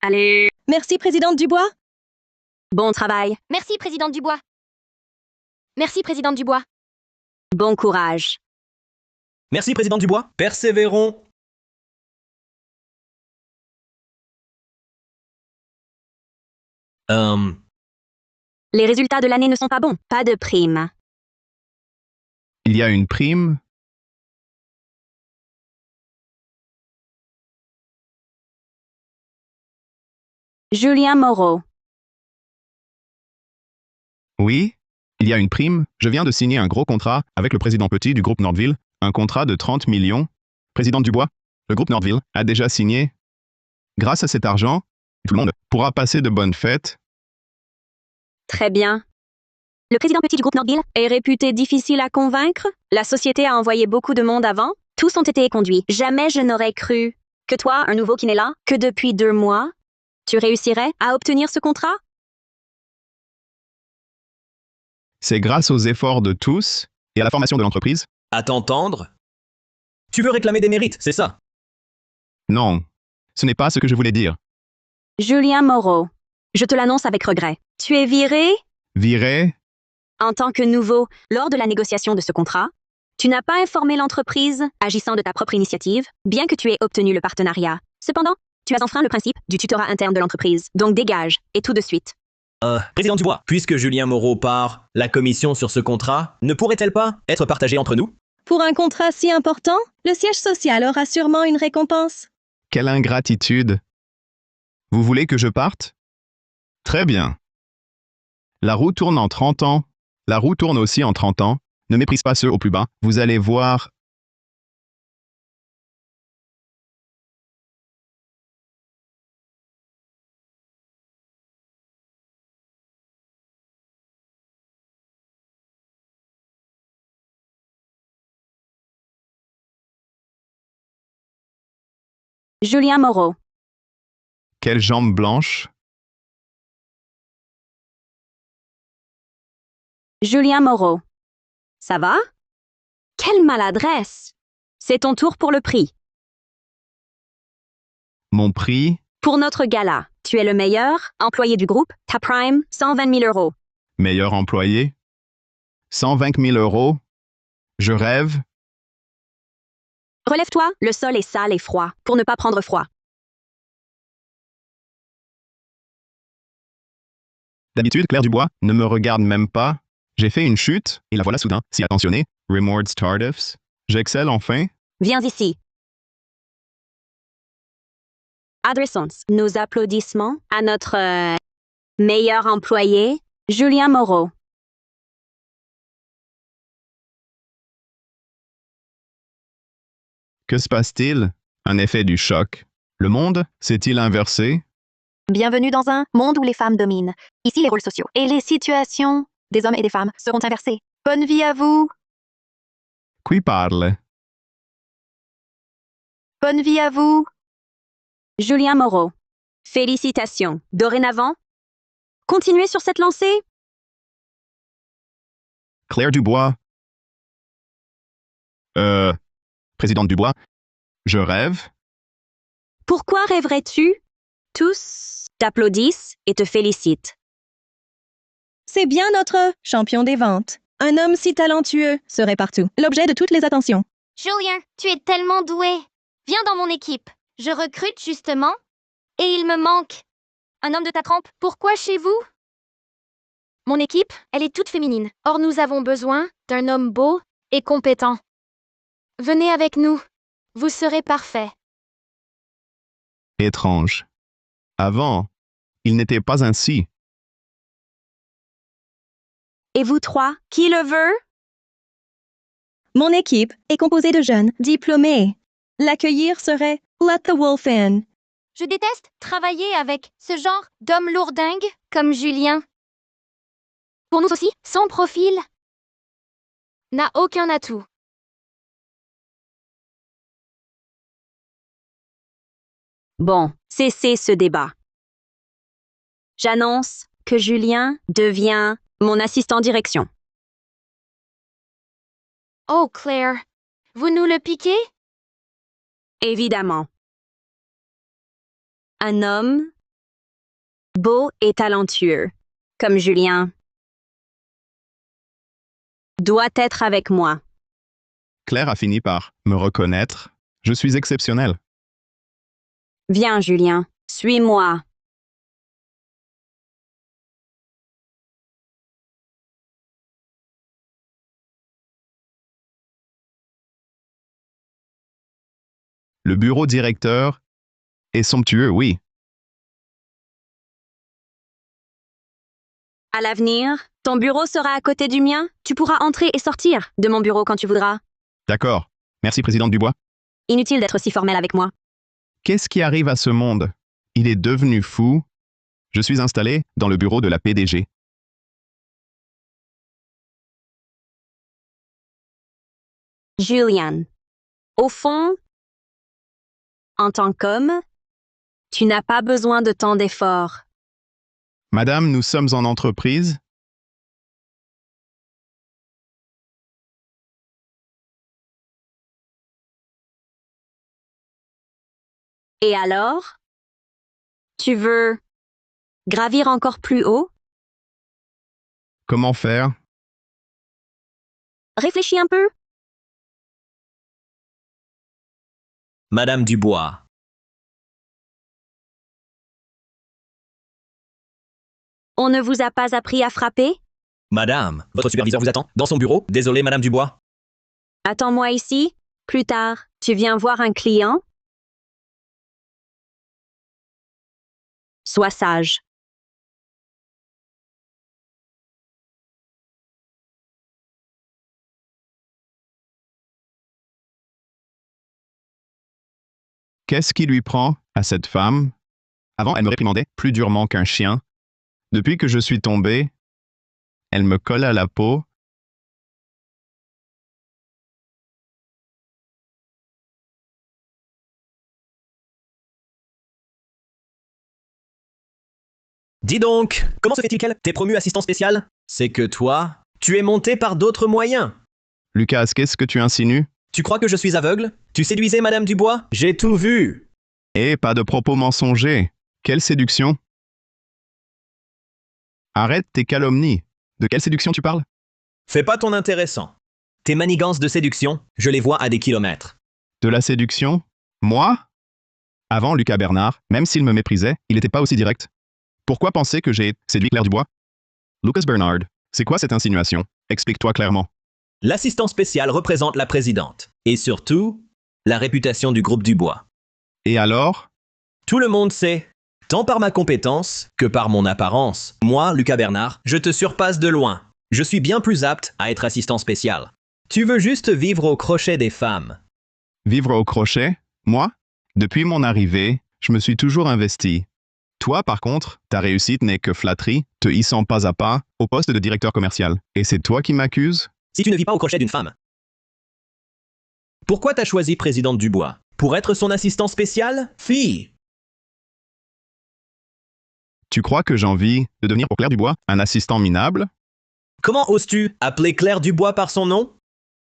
Allez, Merci, présidente Dubois. bon travail, Merci, présidente Dubois. Merci, présidente Dubois. bon courage. Merci, président Dubois. Persévérons. Les résultats de l'année ne sont pas bons. Pas de prime. Il y a une prime? Julien Moreau. Oui, il y a une prime. Je viens de signer un gros contrat avec le président Petit du groupe Nordville, un contrat de 30 millions. Président Dubois, le groupe Nordville a déjà signé. Grâce à cet argent, tout le monde pourra passer de bonnes fêtes. Très bien. Le président petit du groupe Nordville est réputé difficile à convaincre. La société a envoyé beaucoup de monde avant. Tous ont été conduits. Jamais je n'aurais cru que toi, un nouveau qui n'est là que depuis 2 mois, tu réussirais à obtenir ce contrat? C'est grâce aux efforts de tous et à la formation de l'entreprise? À t'entendre. Tu veux réclamer des mérites, c'est ça? Non, ce n'est pas ce que je voulais dire. Julien Moreau. Je te l'annonce avec regret. Tu es viré Viré? en tant que nouveau lors de la négociation de ce contrat. Tu n'as pas informé l'entreprise agissant de ta propre initiative, bien que tu aies obtenu le partenariat. Cependant, tu as enfreint le principe du tutorat interne de l'entreprise. Donc dégage, et tout de suite. Président Dubois, puisque Julien Moreau part, la commission sur ce contrat ne pourrait-elle pas être partagée entre nous? Pour un contrat si important, le siège social aura sûrement une récompense. Quelle ingratitude! Vous voulez que je parte? Très bien. La roue tourne en 30 ans. La roue tourne aussi en 30 ans. Ne méprise pas ceux au plus bas. Vous allez voir. Julien Moreau. Quelle jambe blanche! Julien Moreau. Ça va? Quelle maladresse! C'est ton tour pour le prix. Mon prix? Pour notre gala, tu es le meilleur employé du groupe, ta prime, 120 000 euros. Meilleur employé? 120 000 euros? Je rêve? Relève-toi, le sol est sale et froid, pour ne pas prendre froid. D'habitude, Claire Dubois ne me regarde même pas. J'ai fait une chute, et la voilà soudain, si attentionnée. Remords tardifs. J'excelle enfin. Viens ici. Adressons nos applaudissements à notre meilleur employé, Julien Moreau. Que se passe-t-il? Un effet du choc. Le monde s'est-il inversé? Bienvenue dans un monde où les femmes dominent. Ici, les rôles sociaux et les situations des hommes et des femmes seront inversées. Bonne vie à vous! Qui parle? Bonne vie à vous! Julien Moreau. Félicitations. Dorénavant, continuez sur cette lancée. Claire Dubois. Présidente Dubois. Je rêve? Pourquoi rêverais-tu? Tous t'applaudissent et te félicitent. C'est bien notre champion des ventes. Un homme si talentueux serait partout, l'objet de toutes les attentions. Julien, tu es tellement doué. Viens dans mon équipe. Je recrute justement et il me manque un homme de ta trempe. Pourquoi chez vous? Mon équipe, elle est toute féminine. Or, nous avons besoin d'un homme beau et compétent. Venez avec nous. Vous serez parfait. Étrange. Avant, il n'était pas ainsi. Et vous trois, qui le veut? Mon équipe est composée de jeunes diplômés. L'accueillir serait Let the Wolf in. Je déteste travailler avec ce genre d'homme lourdingue comme Julien. Pour nous aussi, son profil n'a aucun atout. Bon, cessez ce débat. J'annonce que Julien devient mon assistant direction. Oh, Claire, vous nous le piquez? Évidemment. Un homme beau et talentueux, comme Julien, doit être avec moi. Claire a fini par me reconnaître. Je suis exceptionnel. Viens, Julien, suis-moi. Le bureau directeur est somptueux, oui. À l'avenir, ton bureau sera à côté du mien. Tu pourras entrer et sortir de mon bureau quand tu voudras. D'accord. Merci, présidente Dubois. Inutile d'être si formel avec moi. Qu'est-ce qui arrive à ce monde? Il est devenu fou. Je suis installé dans le bureau de la PDG. Julian, au fond, en tant qu'homme, tu n'as pas besoin de tant d'efforts. Madame, nous sommes en entreprise. Et alors? Tu veux gravir encore plus haut? Comment faire? Réfléchis un peu. Madame Dubois. On ne vous a pas appris à frapper? Madame, votre superviseur vous attend dans son bureau. Désolé, Madame Dubois. Attends-moi ici. Plus tard, tu viens voir un client? Sois sage. Qu'est-ce qui lui prend à cette femme? Avant, elle me réprimandait plus durement qu'un chien. Depuis que je suis tombé, elle me colle à la peau. Dis donc, comment se fait-il qu'elle t'ait promu assistant spécial? C'est que toi, tu es monté par d'autres moyens. Lucas, qu'est-ce que tu insinues? Tu crois que je suis aveugle? Tu séduisais Madame Dubois? J'ai tout vu. Eh, pas de propos mensongers. Quelle séduction? Arrête tes calomnies. De quelle séduction tu parles? Fais pas ton intéressant. Tes manigances de séduction, je les vois à des kilomètres. De la séduction? Moi? Avant Lucas Bernard, même s'il me méprisait, il n'était pas aussi direct. Pourquoi penser que j'ai séduit Claire Dubois? Lucas Bernard, c'est quoi cette insinuation? Explique-toi clairement. L'assistant spécial représente la présidente. Et surtout, la réputation du groupe Dubois. Et alors? Tout le monde sait, tant par ma compétence que par mon apparence. Moi, Lucas Bernard, je te surpasse de loin. Je suis bien plus apte à être assistant spécial. Tu veux juste vivre au crochet des femmes. Vivre au crochet? Moi? Depuis mon arrivée, je me suis toujours investi. Toi, par contre, ta réussite n'est que flatterie, te hissant pas à pas au poste de directeur commercial. Et c'est toi qui m'accuses? Si tu ne vis pas au crochet d'une femme. Pourquoi t'as choisi présidente Dubois? Pour être son assistant spécial? Fille! Tu crois que j'ai envie de devenir pour Claire Dubois un assistant minable? Comment oses-tu appeler Claire Dubois par son nom?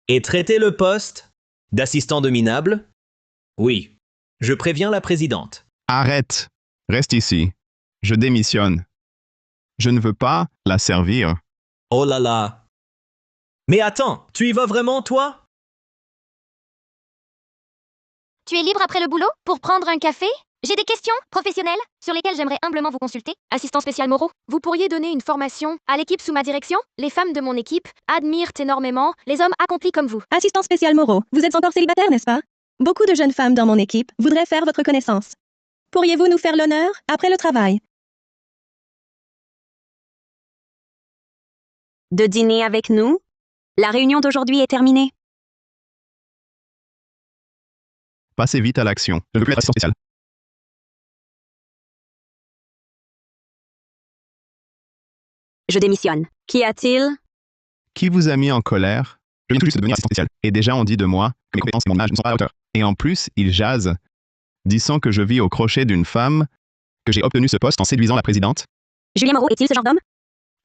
Et traiter le poste d'assistant de minable? Oui, je préviens la présidente. Arrête! Reste ici. Je démissionne. Je ne veux pas la servir. Oh là là! Mais attends, tu y vas vraiment, toi? Tu es libre après le boulot pour prendre un café? J'ai des questions professionnelles sur lesquelles j'aimerais humblement vous consulter. Assistant spécial Moreau, vous pourriez donner une formation à l'équipe sous ma direction? Les femmes de mon équipe admirent énormément les hommes accomplis comme vous. Assistant spécial Moreau, vous êtes encore célibataire, n'est-ce pas? Beaucoup de jeunes femmes dans mon équipe voudraient faire votre connaissance. Pourriez-vous nous faire l'honneur après le travail? De dîner avec nous? La réunion d'aujourd'hui est terminée. Passez vite à l'action. Je ne veux plus être assistant spécial. Je démissionne. Qu'y a-t-il? Qui vous a mis en colère? Je viens tout juste de devenir assistant spécial. Et déjà on dit de moi que mes compétences et mon âge ne sont pas à la hauteur. Et en plus, il jase, disant que je vis au crochet d'une femme, que j'ai obtenu ce poste en séduisant la présidente. Julien Moreau est-il ce genre d'homme?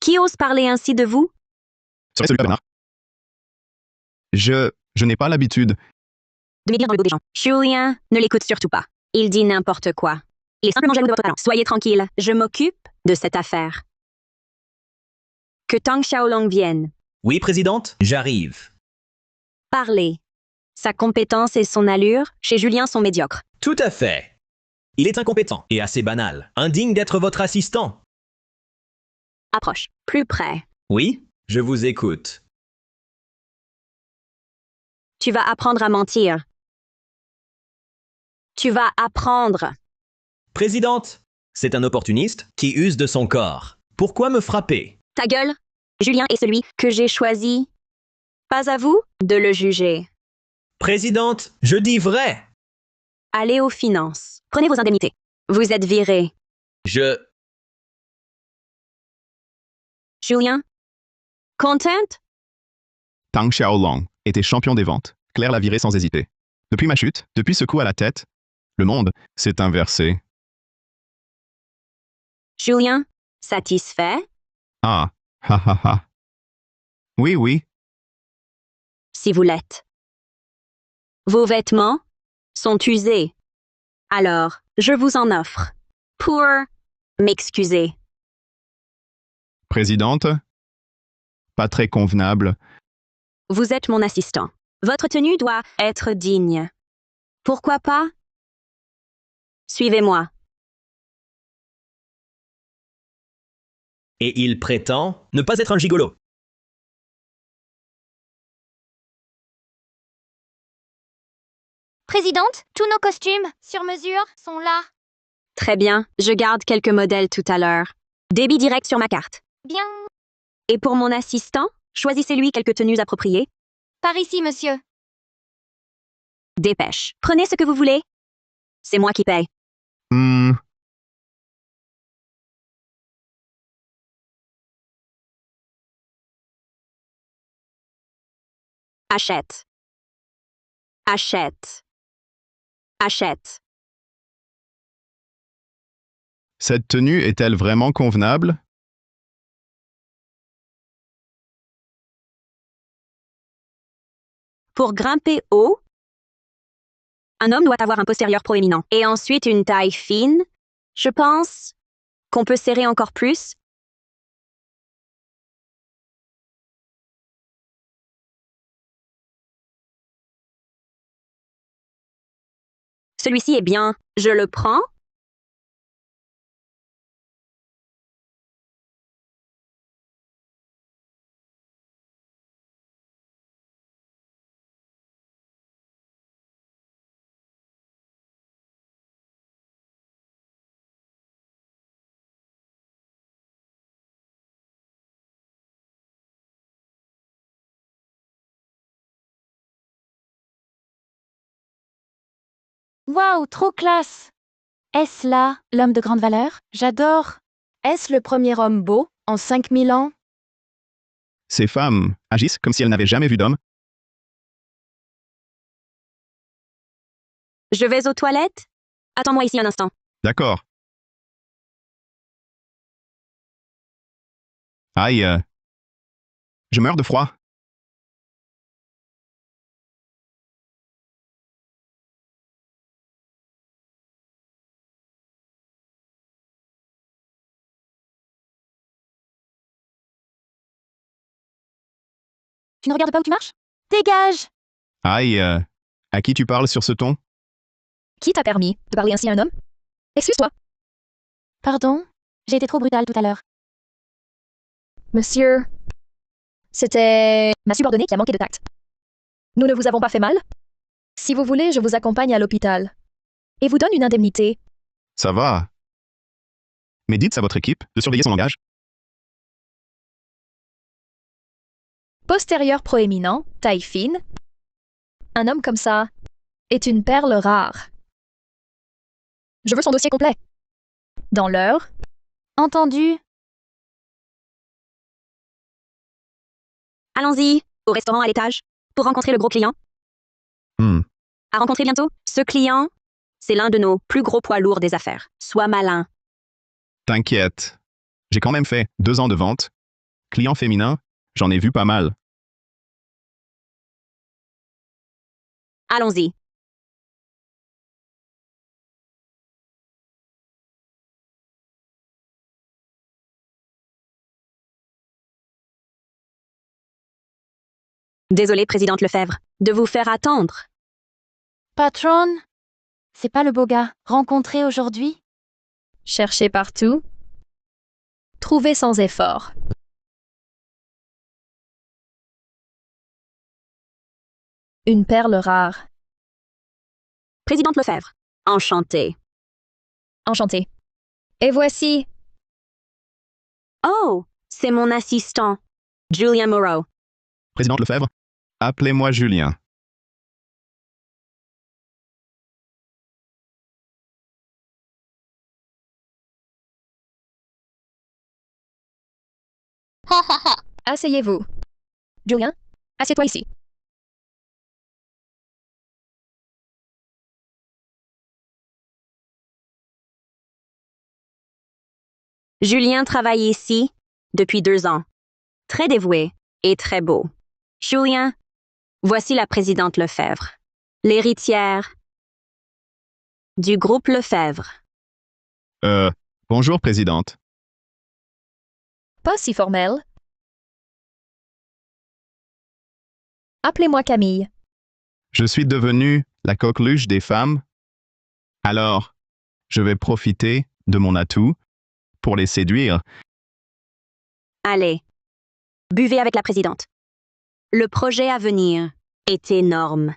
Qui ose parler ainsi de vous? Serait-ce Lucas Bernard? Je n'ai pas l'habitude. De médire dans le dos des gens. Julien, ne l'écoute surtout pas. Il dit n'importe quoi. Il est simplement jaloux de votre talent. Soyez tranquille, je m'occupe de cette affaire. Que Tang Xiaolong vienne. Oui, présidente, j'arrive. Parlez. Sa compétence et son allure chez Julien sont médiocres. Tout à fait. Il est incompétent et assez banal, indigne d'être votre assistant. Approche. Plus près. Oui, je vous écoute. Tu vas apprendre à mentir. Tu vas apprendre. Présidente, c'est un opportuniste qui use de son corps. Pourquoi me frapper? Ta gueule. Julien est celui que j'ai choisi. Pas à vous de le juger. Présidente, je dis vrai. Allez aux finances. Prenez vos indemnités. Vous êtes viré. Je... Julien? Content? Tang Xiaolong était champion des ventes. Claire l'a viré sans hésiter. Depuis ma chute, depuis ce coup à la tête, le monde s'est inversé. Julien? Satisfait? Ah, ha ha ha. Oui, oui, Si vous l'êtes. Vos vêtements sont usés. Alors, je vous en offre. Pour m'excuser. présidente. Pas très convenable. Vous êtes mon assistant. Votre tenue doit être digne. Pourquoi pas? Suivez-moi. Et il prétend ne pas être un gigolo. Présidente, tous nos costumes, sur mesure, sont là. Très bien, je garde quelques modèles tout à l'heure. Débit direct sur ma carte. Bien. Et pour mon assistant, choisissez-lui quelques tenues appropriées. Par ici, monsieur. Dépêche. Prenez ce que vous voulez. C'est moi qui paye. Hmm, Achète. Achète. Achète. cette tenue est-elle vraiment convenable? Pour grimper haut, un homme doit avoir un postérieur proéminent. Et ensuite une taille fine. Je pense qu'on peut serrer encore plus. Celui-ci est bien. Je le prends. Waouh, trop classe. Est-ce là l'homme de grande valeur? J'adore. Est-ce le premier homme beau en 5000 ans? Ces femmes agissent comme si elles n'avaient jamais vu d'homme. Je vais aux toilettes. Attends-moi ici un instant. D'accord. Aïe, je meurs de froid. Tu ne regardes pas où tu marches? Dégage! Aïe, à qui tu parles sur ce ton? Qui t'a permis de parler ainsi à un homme? Excuse-toi. Pardon? J'ai été trop brutale tout à l'heure. Monsieur, c'était ma subordonnée qui a manqué de tact. Nous ne vous avons pas fait mal? Si vous voulez, je vous accompagne à l'hôpital. Et vous donne une indemnité. Ça va. Mais dites à votre équipe de surveiller son langage. Postérieur proéminent, taille fine. Un homme comme ça est une perle rare. Je veux son dossier complet. Dans l'heure, Entendu. Allons-y, au restaurant à l'étage, pour rencontrer le gros client. Hmm. À rencontrer bientôt. Ce client, c'est l'un de nos plus gros poids lourds des affaires. Sois malin. T'inquiète. J'ai quand même fait 2 ans de vente. Client féminin, j'en ai vu pas mal. Allons-y. Désolée, présidente Lefebvre, de vous faire attendre. Patron, c'est pas le beau gars rencontré aujourd'hui? Cherchez partout. Trouvez sans effort. Une perle rare. Présidente Lefebvre, enchantée. Enchanté. Et voici. Oh, c'est mon assistant, Julien Moreau. Présidente Lefebvre, appelez-moi Julien. Asseyez-vous. Julien, assieds-toi ici. Julien travaille ici depuis 2 ans. Très dévoué et très beau. Julien, voici la présidente Lefebvre, l'héritière du groupe Lefebvre. Bonjour, présidente. Pas si formel. Appelez-moi Camille. Je suis devenue la coqueluche des femmes. Alors, je vais profiter de mon atout pour les séduire. Allez, buvez avec la présidente. Le projet à venir est énorme.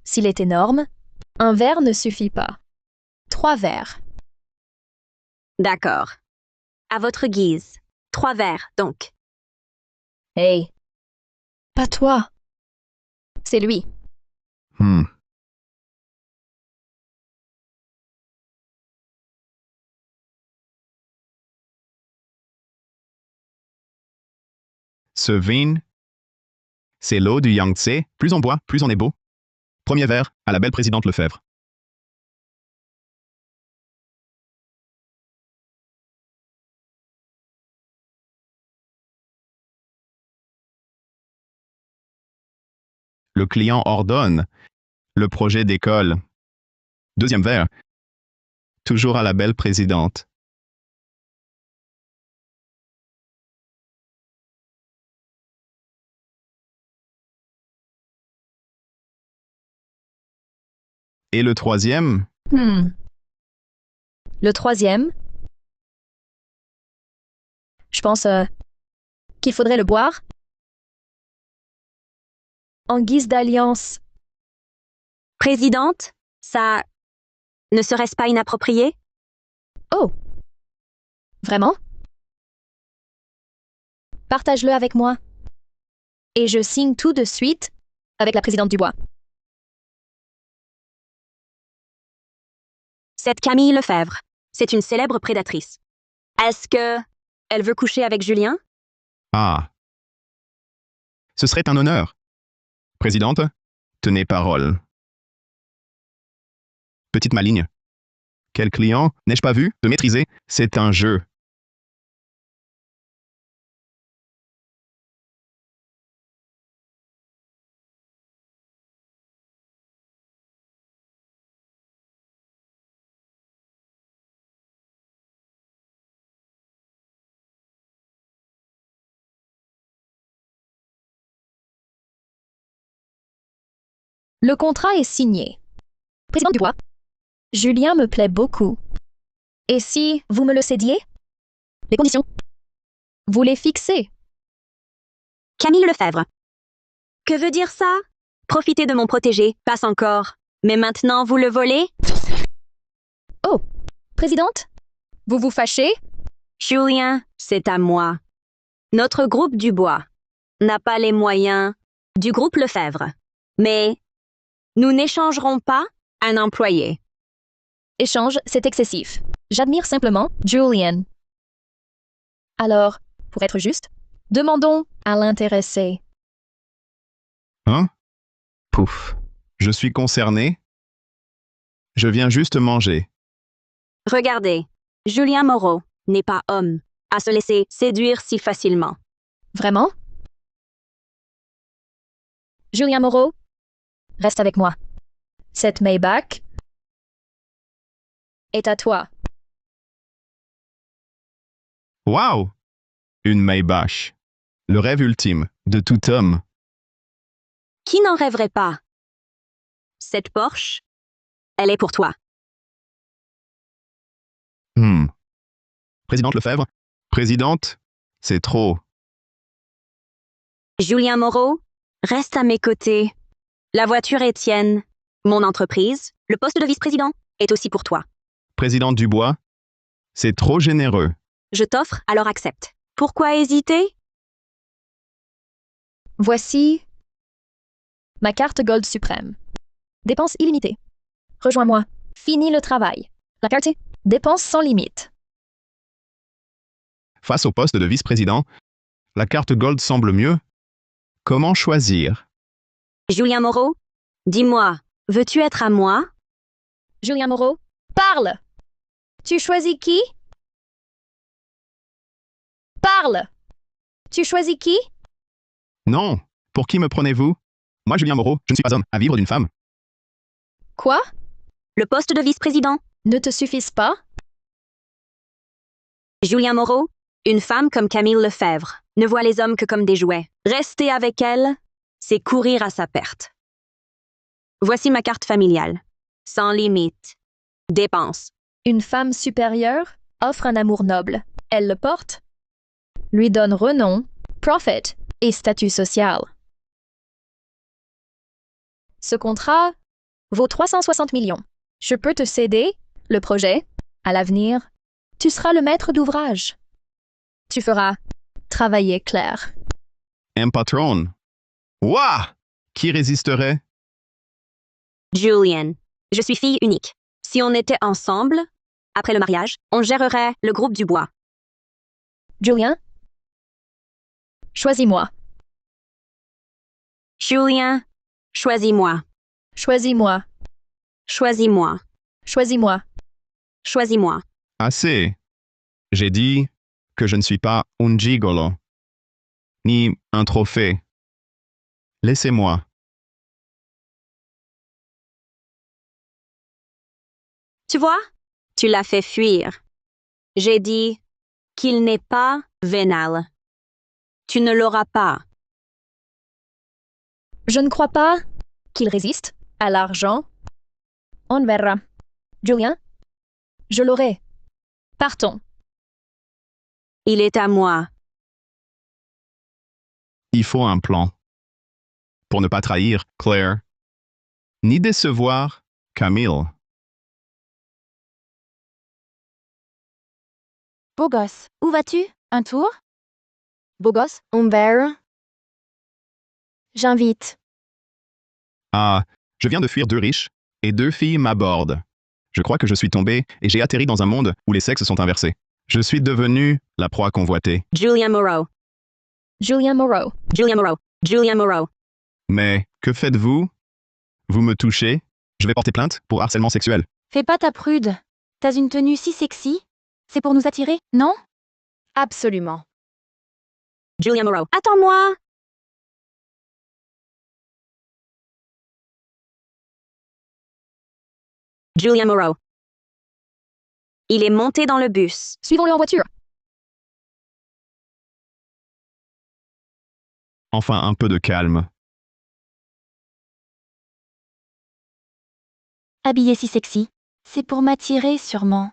S'il est énorme, un verre ne suffit pas. 3 verres. D'accord. À votre guise. 3 verres, donc. Hey. Pas toi. C'est lui. Hmm. Ce vin, c'est l'eau du Yangtze. Plus on boit, plus on est beau. Premier verre à la belle présidente Lefebvre. Le client ordonne. Le projet d'école. Deuxième verre. Toujours à la belle présidente. Et le troisième, Le troisième. Je pense qu'il faudrait le boire. En guise d'alliance. Présidente, ça ne serait-ce pas inapproprié? Oh. Vraiment? Partage-le avec moi. Et je signe tout de suite avec la présidente Dubois. Cette Camille Lefebvre, c'est une célèbre prédatrice. Est-ce que elle veut coucher avec Julien? ah. Ce serait un honneur. Présidente, tenez parole. Petite maligne. Quel client n'ai-je pas vu te maîtriser? C'est un jeu. Le contrat est signé. Président Dubois, Julien me plaît beaucoup. Et si vous me le cédiez? Les conditions? Vous les fixez. Camille Lefebvre. Que veut dire ça? Profitez de mon protégé, passe encore. Mais maintenant, vous le volez? Oh, présidente? Vous vous fâchez? Julien, c'est à moi. Notre groupe Dubois n'a pas les moyens du groupe Lefebvre. Mais nous n'échangerons pas un employé. Échange, c'est excessif. J'admire simplement Julian. Alors, pour être juste, demandons à l'intéressé. Hein? Pouf. Je suis concerné. Je viens juste manger. Regardez, Julien Moreau n'est pas homme à se laisser séduire si facilement. Vraiment? Julien Moreau, reste avec moi. Cette Maybach est à toi. Waouh! Une Maybach. Le rêve ultime de tout homme. Qui n'en rêverait pas? Cette Porsche, elle est pour toi. Présidente Lefebvre? Présidente? C'est trop. Julien Moreau, reste à mes côtés. La voiture est tienne. Mon entreprise, le poste de vice-président, est aussi pour toi. Présidente Dubois? C'est trop généreux. Je t'offre, alors accepte. Pourquoi hésiter? Voici ma carte Gold suprême. Dépenses illimitées. Rejoins-moi. Fini le travail. La carte dépenses sans limite. Face au poste de vice-président, la carte Gold semble mieux. Comment choisir? Julien Moreau, dis-moi, veux-tu être à moi? Julien Moreau, parle! Tu choisis qui? Parle! Tu choisis qui? Non. Pour qui me prenez-vous? Moi, Julien Moreau, je ne suis pas homme à vivre d'une femme. Quoi? Le poste de vice-président? Ne te suffise pas? Julien Moreau, une femme comme Camille Lefebvre ne voit les hommes que comme des jouets. Rester avec elle, c'est courir à sa perte. Voici ma carte familiale. Sans limite. Dépenses. Une femme supérieure offre un amour noble. Elle le porte, lui donne renom, profit et statut social. Ce contrat vaut 360 millions. Je peux te céder le projet. À l'avenir, tu seras le maître d'ouvrage. Tu feras travailler Claire. Un patron. Ouah! Qui résisterait? Julian, je suis fille unique. Si on était ensemble, après le mariage, on gérerait le groupe du bois. Julien, choisis-moi. Julien, choisis-moi. Choisis-moi. Choisis-moi. Choisis-moi. Choisis-moi. Assez. J'ai dit que je ne suis pas un gigolo, ni un trophée. Laissez-moi. Tu vois, tu l'as fait fuir. J'ai dit qu'il n'est pas vénal. Tu ne l'auras pas. Je ne crois pas qu'il résiste à l'argent. On verra. Julien, je l'aurai. Partons. Il est à moi. Il faut un plan. Pour ne pas trahir Claire, ni décevoir Camille. Beau gosse, où vas-tu? Un tour? Beau gosse, Humbert. J'invite. Ah, je viens de fuir 2 riches, et 2 filles m'abordent. Je crois que je suis tombé et j'ai atterri dans un monde où les sexes sont inversés. Je suis devenu la proie convoitée. Julien Moreau. Julien Moreau. Julien Moreau. Julien Moreau. Mais que faites-vous? Vous me touchez? Je vais porter plainte pour harcèlement sexuel. Fais pas ta prude. T'as une tenue si sexy. C'est pour nous attirer, non? Absolument. Julien Moreau. Attends-moi! Julien Moreau. Il est monté dans le bus. Suivons-le en voiture. Enfin un peu de calme. Habillé si sexy. C'est pour m'attirer, sûrement.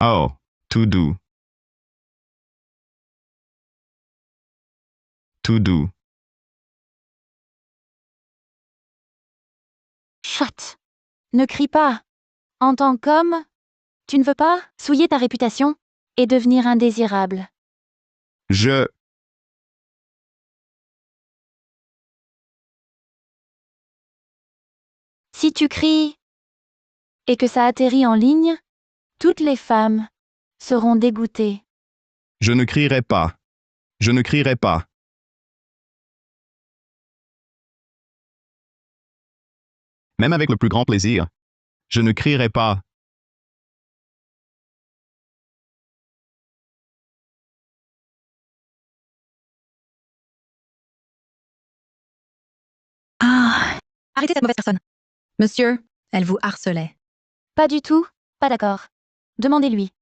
Oh, tout doux. Tout doux. Chut! Ne crie pas. En tant qu'homme, tu ne veux pas souiller ta réputation et devenir indésirable. Je... Si tu cries et que ça atterrit en ligne, toutes les femmes seront dégoûtées. Je ne crierai pas. Je ne crierai pas. Même avec le plus grand plaisir. Je ne crierai pas. Ah, arrêtez cette mauvaise personne. Monsieur, elle vous harcelait. Pas du tout, pas d'accord. Demandez-lui.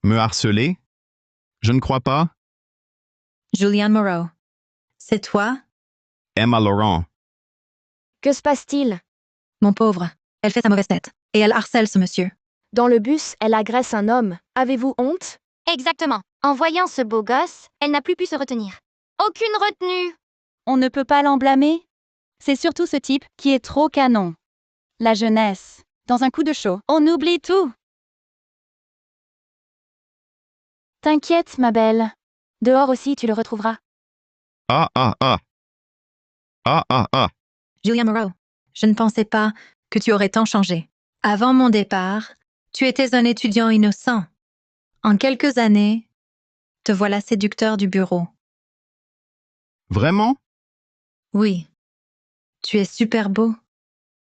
Me harceler? Je ne crois pas. Julian Moreau. C'est toi? Emma Laurent. Que se passe-t-il? Mon pauvre. Elle fait sa mauvaise tête. Et elle harcèle ce monsieur. Dans le bus, elle agresse un homme. Avez-vous honte? Exactement. En voyant ce beau gosse, elle n'a plus pu se retenir. Aucune retenue. On ne peut pas l'en blâmer. C'est surtout ce type qui est trop canon. La jeunesse. Dans un coup de chaud, on oublie tout. T'inquiète, ma belle. Dehors aussi, tu le retrouveras. Ah, ah, ah. Ah, ah, ah. Julian Moreau. Je ne pensais pas que tu aurais tant changé. Avant mon départ, tu étais un étudiant innocent. En quelques années, te voilà séducteur du bureau. Vraiment? Oui. Tu es super beau.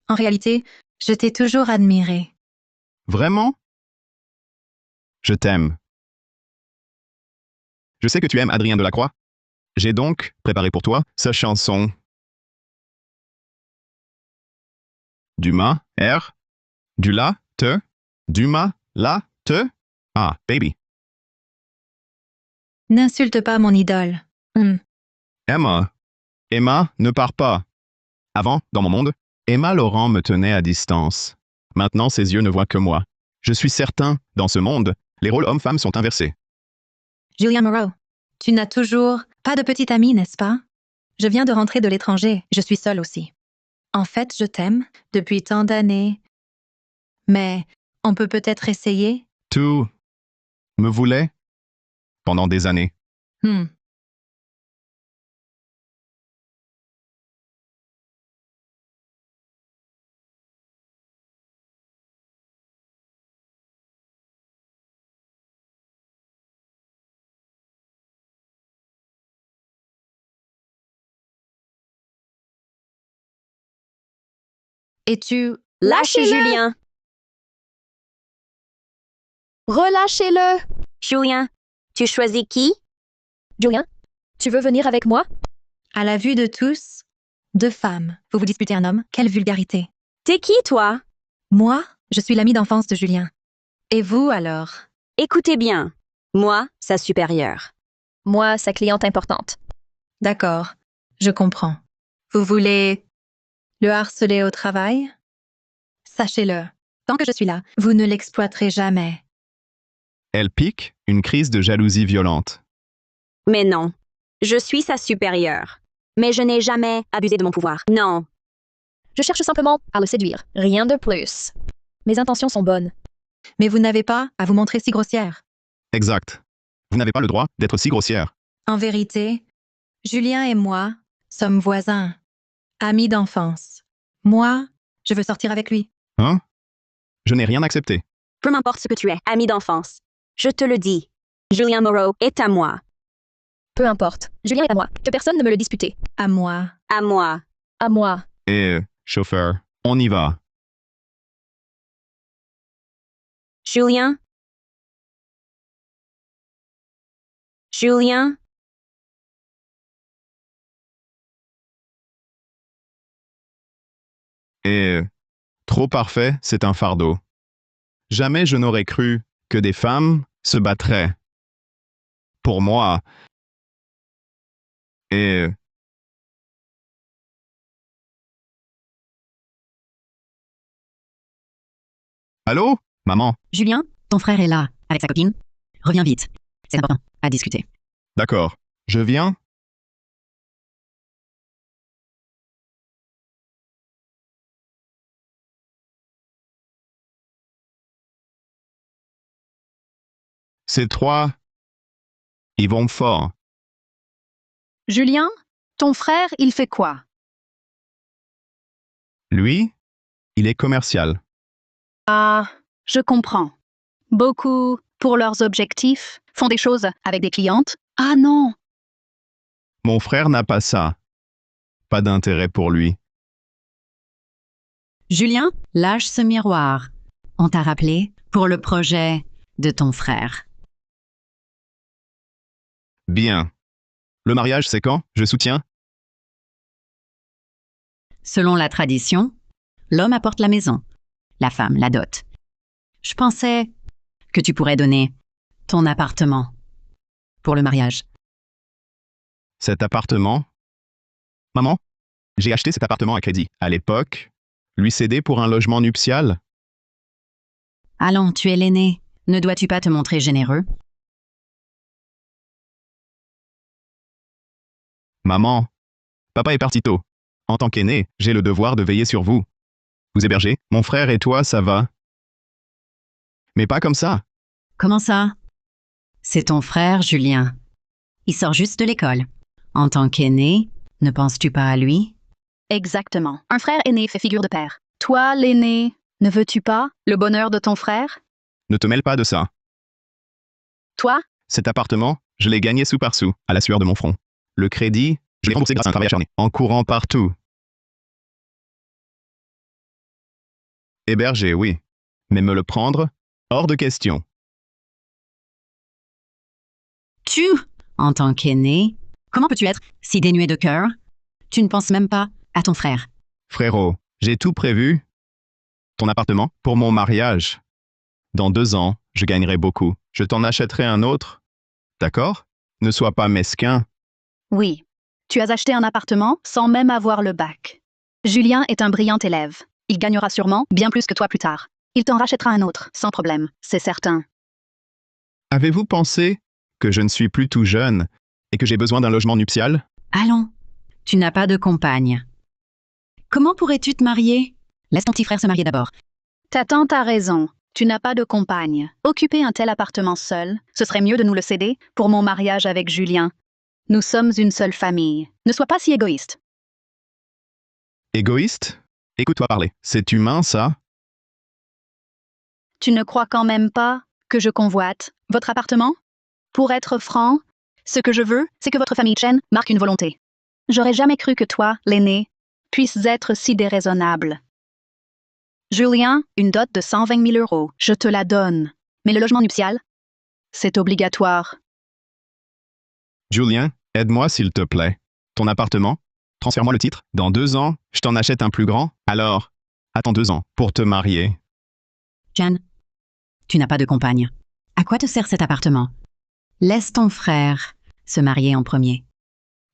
En réalité, je t'ai toujours admiré. Vraiment? Je t'aime. Je sais que tu aimes Adrien Delacroix. J'ai donc préparé pour toi sa chanson. Dumas, R. Du la, te. Dumas, la, te. Ah, baby. N'insulte pas mon idole. Emma. Emma, ne pars pas. Avant, dans mon monde, Emma Laurent me tenait à distance. Maintenant, ses yeux ne voient que moi. Je suis certain, dans ce monde, les rôles hommes-femmes sont inversés. Julian Moreau, tu n'as toujours pas de petite amie, n'est-ce pas? Je viens de rentrer de l'étranger. Je suis seule aussi. En fait, je t'aime depuis tant d'années. Mais on peut peut-être essayer? Tu me voulais pendant des années. Et tu... Lâche Julien. Relâchez-le! Julien, tu choisis qui? Julien, tu veux venir avec moi? À la vue de tous, deux femmes. Vous vous disputez un homme? Quelle vulgarité. T'es qui, toi? Moi, je suis l'amie d'enfance de Julien. Et vous, alors? Écoutez bien. Moi, sa supérieure. Moi, sa cliente importante. D'accord, je comprends. Vous voulez le harceler au travail? Sachez-le, tant que je suis là, vous ne l'exploiterez jamais. Elle pique une crise de jalousie violente. Mais non. Je suis sa supérieure. Mais je n'ai jamais abusé de mon pouvoir. Non. Je cherche simplement à le séduire. Rien de plus. Mes intentions sont bonnes. Mais vous n'avez pas à vous montrer si grossière. Exact. Vous n'avez pas le droit d'être si grossière. En vérité, Julien et moi sommes voisins, amis d'enfance. Moi, je veux sortir avec lui. Hein? Je n'ai rien accepté. Peu m'importe ce que tu es, ami d'enfance. Je te le dis. Julien Moreau est à moi. Peu importe. Julien est à moi. Que personne ne me le dispute. À moi. À moi. À moi. Et, chauffeur, on y va. Julien? Julien? Et, trop parfait, c'est un fardeau. Jamais je n'aurais cru que des femmes se battraient. Pour moi. Et... Allô? Maman? Julien, ton frère est là, avec sa copine. Reviens vite. C'est important à discuter. D'accord. Je viens? Ces trois, ils vont fort. Julien, ton frère, il fait quoi? Lui, il est commercial. Ah, je comprends. Beaucoup, pour leurs objectifs, font des choses avec des clientes. Ah non, Mon frère n'a pas ça. Pas d'intérêt pour lui. Julien, lâche ce miroir. On t'a rappelé pour le projet de ton frère. Bien. Le mariage, c'est quand? Je soutiens. Selon la tradition, l'homme apporte la maison, la femme la dot. Je pensais que tu pourrais donner ton appartement. pour le mariage. Cet appartement? Maman, j'ai acheté cet appartement à crédit. À l'époque, lui céder pour un logement nuptial? Allons, tu es l'aîné. Ne dois-tu pas te montrer généreux? Maman, papa est parti tôt. En tant qu'aîné, j'ai le devoir de veiller sur vous. Vous hébergez, mon frère et toi, ça va? Mais pas comme ça. Comment ça? C'est ton frère, Julien. Il sort juste de l'école. En tant qu'aîné, ne penses-tu pas à lui? Exactement. Un frère aîné fait figure de père. Toi, l'aîné, ne veux-tu pas le bonheur de ton frère? Ne te mêle pas de ça. Toi, Cet appartement, je l'ai gagné sou par sou, à la sueur de mon front. Le crédit, je l'ai remboursé grâce à un travail acharné, en courant partout. Héberger, oui. Mais me le prendre? Hors de question. Tu, en tant qu'aîné, comment peux-tu être si dénué de cœur? Tu ne penses même pas à ton frère. Frérot, j'ai tout prévu. Ton appartement, pour mon mariage. Dans 2 ans, je gagnerai beaucoup. Je t'en achèterai un autre. D'accord? Ne sois pas mesquin. oui. Tu as acheté un appartement sans même avoir le bac. Julien est un brillant élève. Il gagnera sûrement bien plus que toi plus tard. Il t'en rachètera un autre, sans problème, c'est certain. Avez-vous pensé que je ne suis plus tout jeune et que j'ai besoin d'un logement nuptial? Allons, tu n'as pas de compagne. Comment pourrais-tu te marier? Laisse ton petit frère se marier d'abord. Ta tante a raison. Tu n'as pas de compagne. Occuper un tel appartement seul, ce serait mieux de nous le céder pour mon mariage avec Julien. Nous sommes une seule famille. Ne sois pas si égoïste. Égoïste? Écoute-toi parler. C'est humain, ça? Tu ne crois quand même pas que je convoite votre appartement? Pour être franc, ce que je veux, c'est que votre famille Chen marque une volonté. J'aurais jamais cru que toi, l'aîné, puisses être si déraisonnable. Julien, une dot de 120 000 euros, je te la donne. Mais le logement nuptial, c'est obligatoire. Julien, aide-moi s'il te plaît. Ton appartement? Transfère-moi le titre. Dans 2 ans, je t'en achète un plus grand. Alors, attends 2 ans pour te marier. Jan, tu n'as pas de compagne. À quoi te sert cet appartement? Laisse ton frère se marier en premier.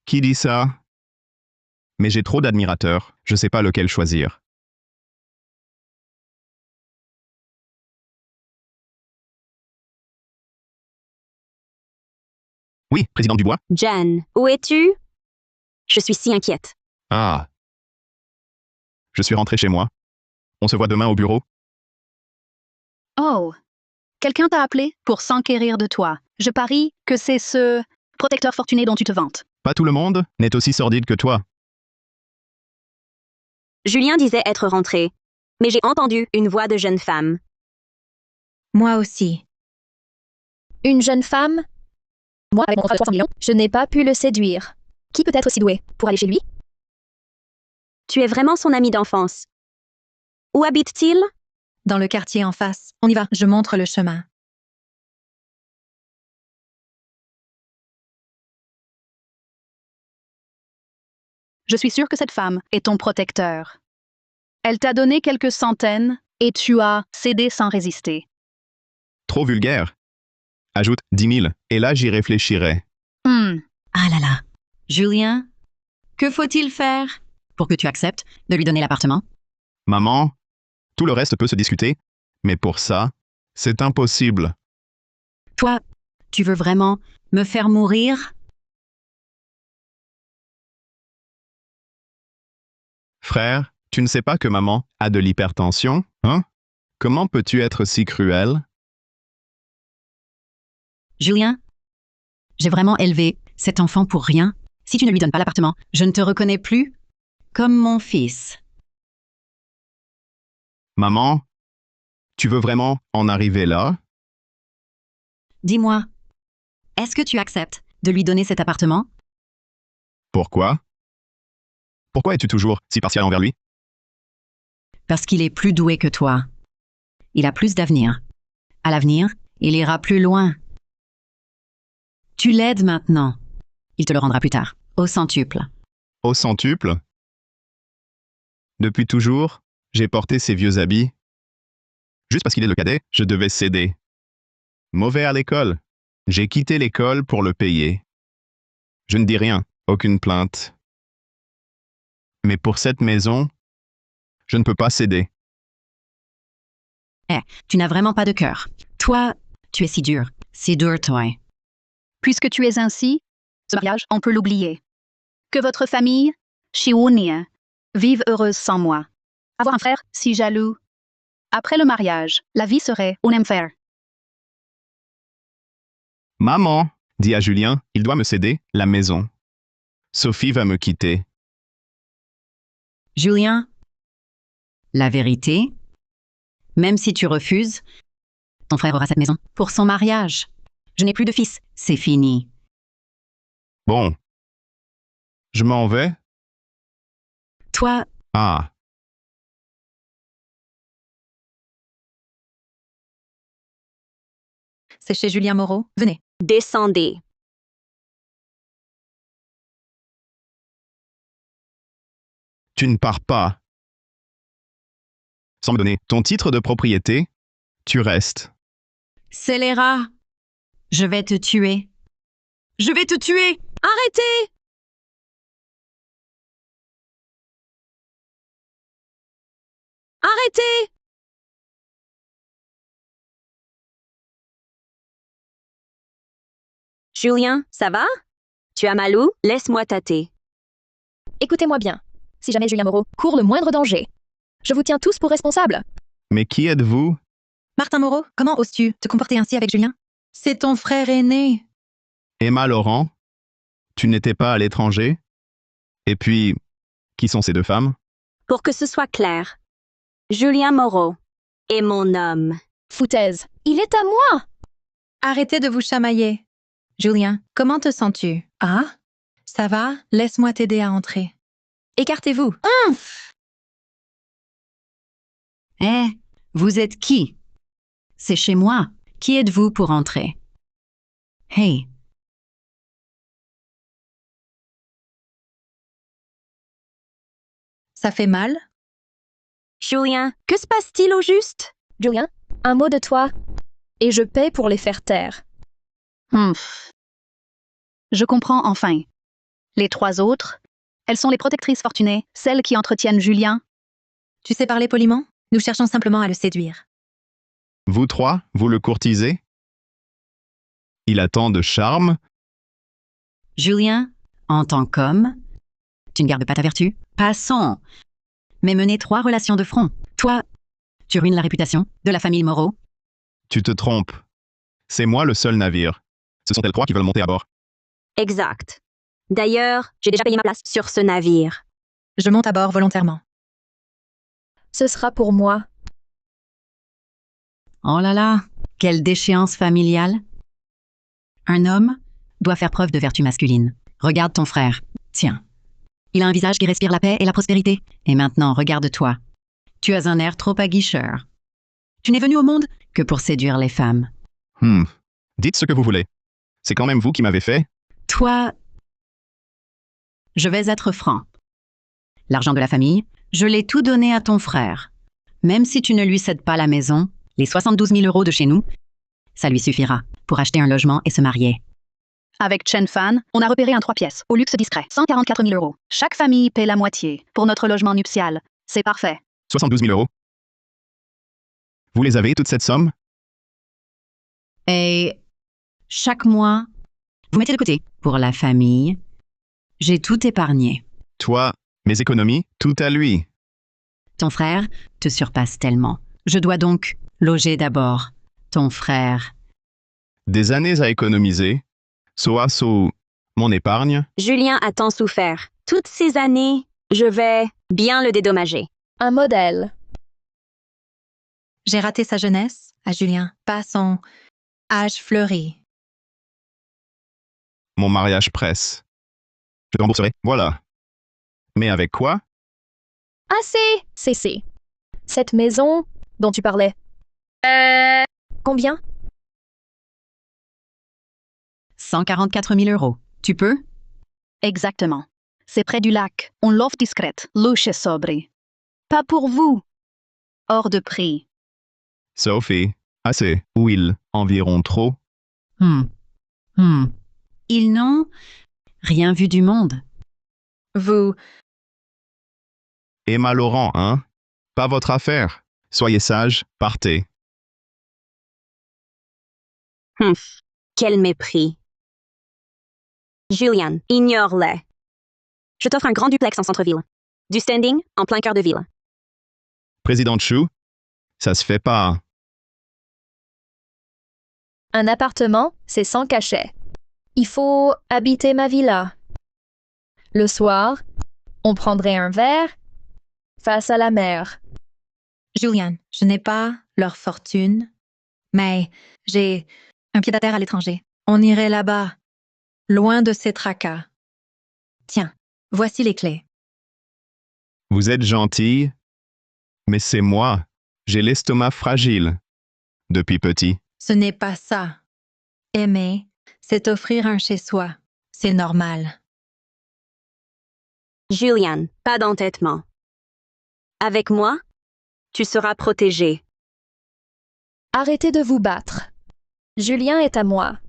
Qui dit ça? Mais j'ai trop d'admirateurs. Je sais pas lequel choisir. Oui, président Dubois? Jan, où es-tu? Je suis si inquiète. Ah. Je suis rentré chez moi. On se voit demain au bureau? Oh, quelqu'un t'a appelé pour s'enquérir de toi. Je parie que c'est ce protecteur fortuné dont tu te vantes. Pas tout le monde n'est aussi sordide que toi. Julien disait être rentré. Mais j'ai entendu une voix de jeune femme. Moi aussi. Une jeune femme? Moi, avec mon contrat de 300 millions, je n'ai pas pu le séduire. Qui peut être aussi doué pour aller chez lui? Tu es vraiment son ami d'enfance. Où habite-t-il? Dans le quartier en face. On y va, je montre le chemin. Je suis sûre que cette femme est ton protecteur. Elle t'a donné quelques centaines et tu as cédé sans résister. Trop vulgaire. Ajoute 10 000, et là j'y réfléchirai. Ah là là. Julien, que faut-il faire pour que tu acceptes de lui donner l'appartement? Maman, tout le reste peut se discuter, mais pour ça, c'est impossible. Toi, tu veux vraiment me faire mourir? Frère, tu ne sais pas que maman a de l'hypertension, hein? Comment peux-tu être si cruel? Julien, j'ai vraiment élevé cet enfant pour rien. Si tu ne lui donnes pas l'appartement, je ne te reconnais plus comme mon fils. Maman, tu veux vraiment en arriver là? Dis-moi, est-ce que tu acceptes de lui donner cet appartement? Pourquoi? Pourquoi es-tu toujours si partial envers lui? Parce qu'il est plus doué que toi. Il a plus d'avenir. À l'avenir, il ira plus loin. Tu l'aides maintenant. Il te le rendra plus tard, au centuple. Au centuple? Depuis toujours, j'ai porté ses vieux habits. Juste parce qu'il est le cadet, je devais céder. Mauvais à l'école. J'ai quitté l'école pour le payer. Je ne dis rien, aucune plainte. Mais pour cette maison, je ne peux pas céder. Tu n'as vraiment pas de cœur. Toi, tu es si dur. Si dur, toi. Puisque tu es ainsi, ce mariage, on peut l'oublier. Que votre famille, Shiunia, vive heureuse sans moi. Avoir un frère si jaloux. Après le mariage, la vie serait un enfer. Maman, dit à Julien, il doit me céder la maison. Sophie va me quitter. Julien, la vérité, même si tu refuses, ton frère aura cette maison pour son mariage. Je n'ai plus de fils, c'est fini. Bon. Je m'en vais? Toi, Ah. C'est chez Julien Moreau. Venez. Descendez. Tu ne pars pas. Sans me donner ton titre de propriété, tu restes. scélérat, je vais te tuer. Je vais te tuer. Arrêtez! Arrêtez! Julien, ça va? Tu as mal où? Laisse-moi tâter. Écoutez-moi bien. Si jamais Julien Moreau court le moindre danger, je vous tiens tous pour responsables. Mais qui êtes-vous? Martin Moreau, comment oses-tu te comporter ainsi avec Julien? C'est ton frère aîné. Emma Laurent? Tu n'étais pas à l'étranger? Et puis, qui sont ces deux femmes? Pour que ce soit clair, Julien Moreau est mon homme. Foutaise. Il est à moi. Arrêtez de vous chamailler. Julien, comment te sens-tu? Ah? Ça va? Laisse-moi t'aider à entrer. Écartez-vous. Eh, vous êtes qui? C'est chez moi. Qui êtes-vous pour entrer? Hey, Ça fait mal? Julien, que se passe-t-il au juste? Julien, un mot de toi, et je paie pour les faire taire. Je comprends enfin. Les trois autres, elles sont les protectrices fortunées, celles qui entretiennent Julien. Tu sais parler poliment? Nous cherchons simplement à le séduire. Vous trois, vous le courtisez? Il a tant de charme? Julien, en tant qu'homme, tu ne gardes pas ta vertu? Passons. Mais mener 3 relations de front. Toi, tu ruines la réputation de la famille Moreau. Tu te trompes. C'est moi le seul navire. Ce sont elles trois qui veulent monter à bord. Exact. D'ailleurs, j'ai déjà payé ma place sur ce navire. Je monte à bord volontairement. Ce sera pour moi. Oh là là, quelle déchéance familiale. Un homme doit faire preuve de vertu masculine. Regarde ton frère. Tiens. Il a un visage qui respire la paix et la prospérité. Et maintenant, regarde-toi. Tu as un air trop aguicheur. Tu n'es venu au monde que pour séduire les femmes. Dites ce que vous voulez. C'est quand même vous qui m'avez fait. Toi, je vais être franc. L'argent de la famille, je l'ai tout donné à ton frère. Même si tu ne lui cèdes pas la maison, les 72 000 € de chez nous, ça lui suffira pour acheter un logement et se marier. Avec Chen Fan, on a repéré un 3 pièces, au luxe discret, 144 000 €. Chaque famille paie la moitié pour notre logement nuptial. C'est parfait. 72 000 €. Vous les avez, toute cette somme? Et chaque mois, vous mettez de côté pour la famille. J'ai tout épargné. Toi, mes économies, tout à lui. Ton frère te surpasse tellement. Je dois donc loger d'abord ton frère. Des années à économiser. Mon épargne. Julien a tant souffert. Toutes ces années, je vais bien le dédommager. Un modèle. J'ai raté sa jeunesse, à Julien, pas son âge fleuri. Mon mariage presse. Je te rembourserai, voilà. Mais avec quoi? Assez. Cessez. Cette maison dont tu parlais. Combien? 144 000 €. Tu peux? Exactement. C'est près du lac. On l'offre discrète, louche sobre. Pas pour vous. Hors de prix. Sophie, assez. Ou il, environ trop. Ils n'ont rien vu du monde. Vous, Emma Laurent, hein? Pas votre affaire. Soyez sage, partez. Quel mépris. Julian, ignore-les. Je t'offre un grand duplex en centre-ville. Du standing en plein cœur de ville. Président Chou, ça se fait pas. Un appartement, c'est sans cachet. Il faut habiter ma villa. Le soir, on prendrait un verre face à la mer. Julian, je n'ai pas leur fortune, mais j'ai un pied-à-terre à l'étranger. On irait là-bas, loin de ces tracas. Tiens, voici les clés. Vous êtes gentille, mais c'est moi. J'ai l'estomac fragile. Depuis petit. Ce n'est pas ça. Aimer, c'est offrir un chez-soi. C'est normal. Julian, pas d'entêtement. Avec moi, tu seras protégé. Arrêtez de vous battre. Julien est à moi.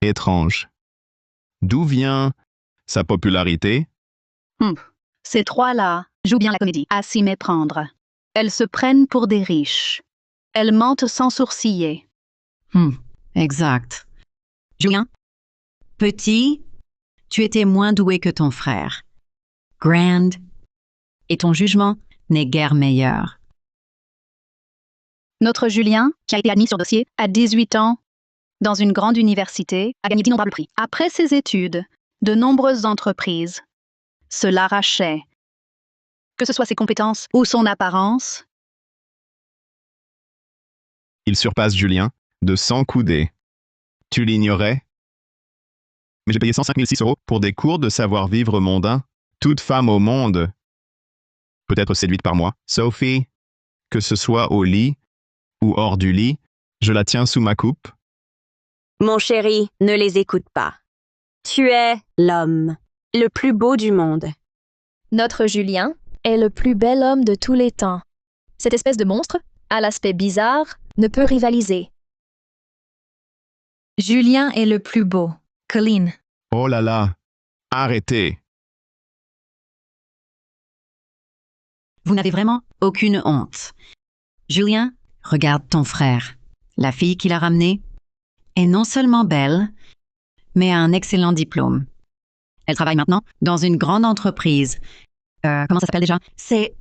Étrange. D'où vient sa popularité? Ces trois-là jouent bien la comédie, à s'y méprendre. Elles se prennent pour des riches. Elles mentent sans sourciller. Exact. Julien, petit, tu étais moins doué que ton frère. Grand, et ton jugement n'est guère meilleur. Notre Julien, qui a été admis sur dossier à 18 ans dans une grande université, a gagné d'innombrables prix. Après ses études, de nombreuses entreprises se l'arrachaient. Que ce soit ses compétences ou son apparence, Il surpasse Julien de 100 coudées. Tu l'ignorais? Mais j'ai payé 105 006 € pour des cours de savoir-vivre mondain. Toute femme au monde peut être séduite par moi. Sophie, que ce soit au lit ou hors du lit, je la tiens sous ma coupe. Mon chéri, ne les écoute pas. Tu es l'homme, le plus beau du monde. Notre Julien est le plus bel homme de tous les temps. Cette espèce de monstre, à l'aspect bizarre, ne peut rivaliser. Julien est le plus beau. Colleen, Oh là là, arrêtez. Vous n'avez vraiment aucune honte. Julien, regarde ton frère. La fille qu'il a ramenée est non seulement belle, mais a un excellent diplôme. Elle travaille maintenant dans une grande entreprise. Comment ça s'appelle déjà? C'est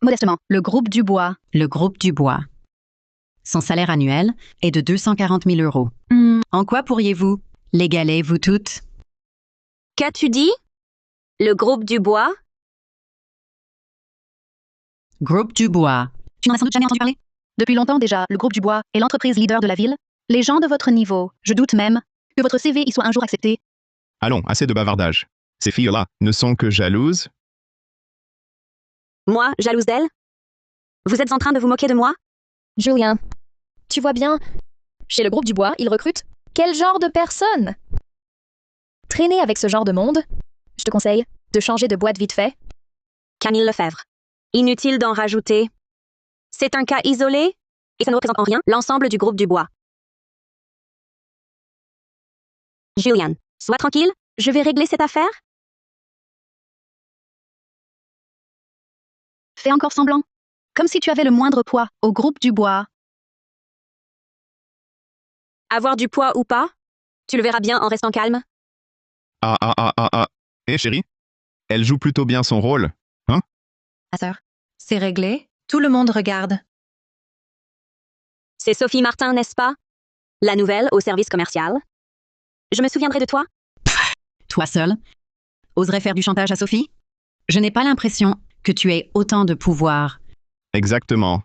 modestement, le groupe Dubois. le groupe Dubois. Son salaire annuel est de 240 000 €. En quoi pourriez-vous l'égaler, vous toutes? Qu'as-tu dit? Le groupe Dubois? Groupe Dubois. Tu n'en as sans doute jamais entendu parler? Depuis longtemps déjà, le groupe Dubois est l'entreprise leader de la ville. Les gens de votre niveau, je doute même que votre CV y soit un jour accepté. Allons, assez de bavardage. Ces filles-là ne sont que jalouses. Moi, jalouse d'elle? Vous êtes en train de vous moquer de moi? Julien, tu vois bien, chez le groupe Dubois, ils recrutent quel genre de personnes? Traîner avec ce genre de monde, je te conseille de changer de boîte vite fait. Camille Lefebvre. Inutile d'en rajouter. C'est un cas isolé et ça ne représente en rien l'ensemble du groupe Dubois. Julian, sois tranquille, je vais régler cette affaire. Fais encore semblant. Comme si tu avais le moindre poids au groupe Dubois. Avoir du poids ou pas, tu le verras bien en restant calme. Eh chérie, elle joue plutôt bien son rôle. ma sœur, c'est réglé. Tout le monde regarde. C'est Sophie Martin, n'est-ce pas? La nouvelle au service commercial. Je me souviendrai de toi. Toi seul oserais faire du chantage à Sophie? Je n'ai pas l'impression que tu aies autant de pouvoir. Exactement.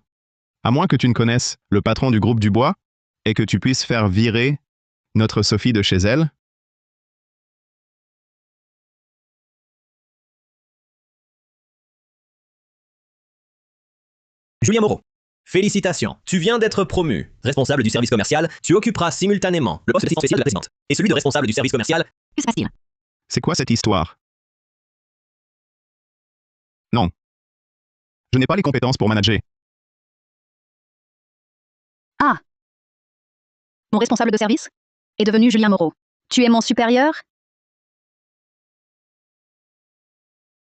À moins que tu ne connaisses le patron du groupe Dubois et que tu puisses faire virer notre Sophie de chez elle. Julien Moreau, félicitations. Tu viens d'être promu. Responsable du service commercial, tu occuperas simultanément le poste d'assistant spécial de la présidente et celui de responsable du service commercial. Que se passe-t-il? C'est quoi cette histoire? Non. Je n'ai pas les compétences pour manager. Mon responsable de service? est devenu Julien Moreau. Tu es mon supérieur?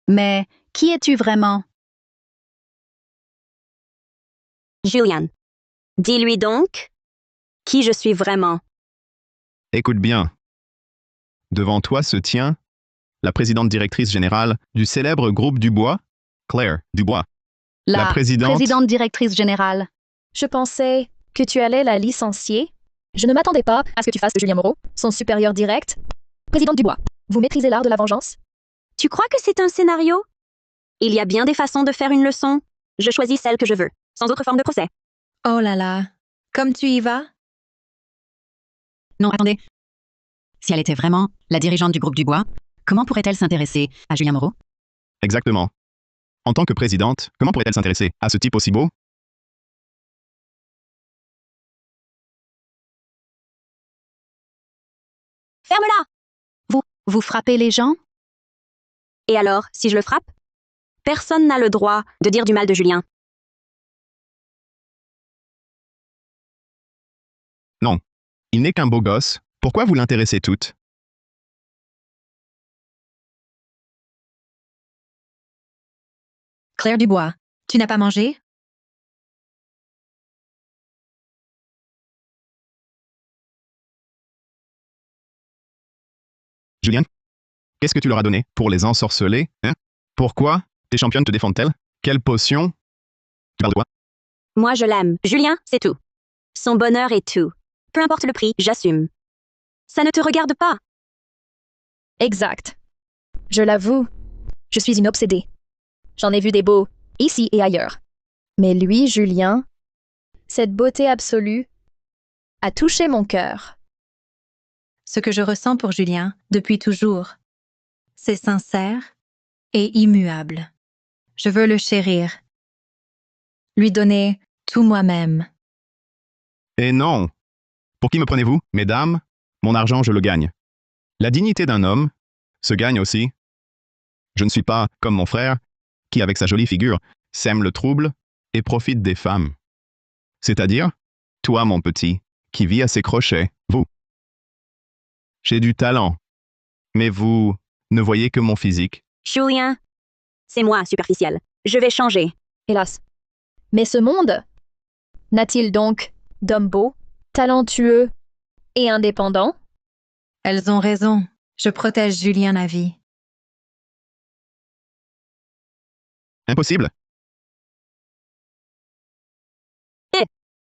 Mais qui es-tu vraiment? Julian. Dis-lui donc qui je suis vraiment. Écoute bien. Devant toi se tient la présidente directrice générale du célèbre groupe Dubois, Claire Dubois. La présidente directrice générale. Je pensais que tu allais la licencier. Je ne m'attendais pas à ce que tu fasses de Julien Moreau, son supérieur direct. Présidente Dubois, vous maîtrisez l'art de la vengeance? Tu crois que c'est un scénario? Il y a bien des façons de faire une leçon. Je choisis celle que je veux, sans autre forme de procès. Oh là là. Comme tu y vas? Non, attendez. Si elle était vraiment la dirigeante du groupe Dubois, comment pourrait-elle s'intéresser à Julien Moreau? Exactement. En tant que présidente, comment pourrait-elle s'intéresser à ce type aussi beau? Ferme-la! Vous frappez les gens? Et alors, si je le frappe? Personne n'a le droit de dire du mal de Julien. Non. Il n'est qu'un beau gosse. Pourquoi vous l'intéressez toutes? Claire Dubois, tu n'as pas mangé? Julien? Qu'est-ce que tu leur as donné pour les ensorceler, hein? Pourquoi tes championnes te défendent-elles? Quelle potion? Tu parles de quoi? Moi, je l'aime. Julien, c'est tout. Son bonheur est tout. Peu importe le prix, j'assume. Ça ne te regarde pas. Exact. Je l'avoue, je suis une obsédée. J'en ai vu des beaux, ici et ailleurs. Mais lui, Julien, cette beauté absolue, a touché mon cœur. Ce que je ressens pour Julien, depuis toujours. C'est sincère et immuable. Je veux le chérir. Lui donner tout moi-même. Eh non! Pour qui me prenez-vous, mesdames? Mon argent, je le gagne. La dignité d'un homme se gagne aussi. Je ne suis pas comme mon frère, qui, avec sa jolie figure, sème le trouble et profite des femmes. C'est-à-dire, toi, mon petit, qui vis à ses crochets, vous. J'ai du talent, mais vous ne voyez que mon physique. Julien, c'est moi, superficiel. Je vais changer. Hélas. Mais ce monde n'a-t-il donc d'hommes beaux, talentueux et indépendants? Elles ont raison. Je protège Julien à vie. Impossible.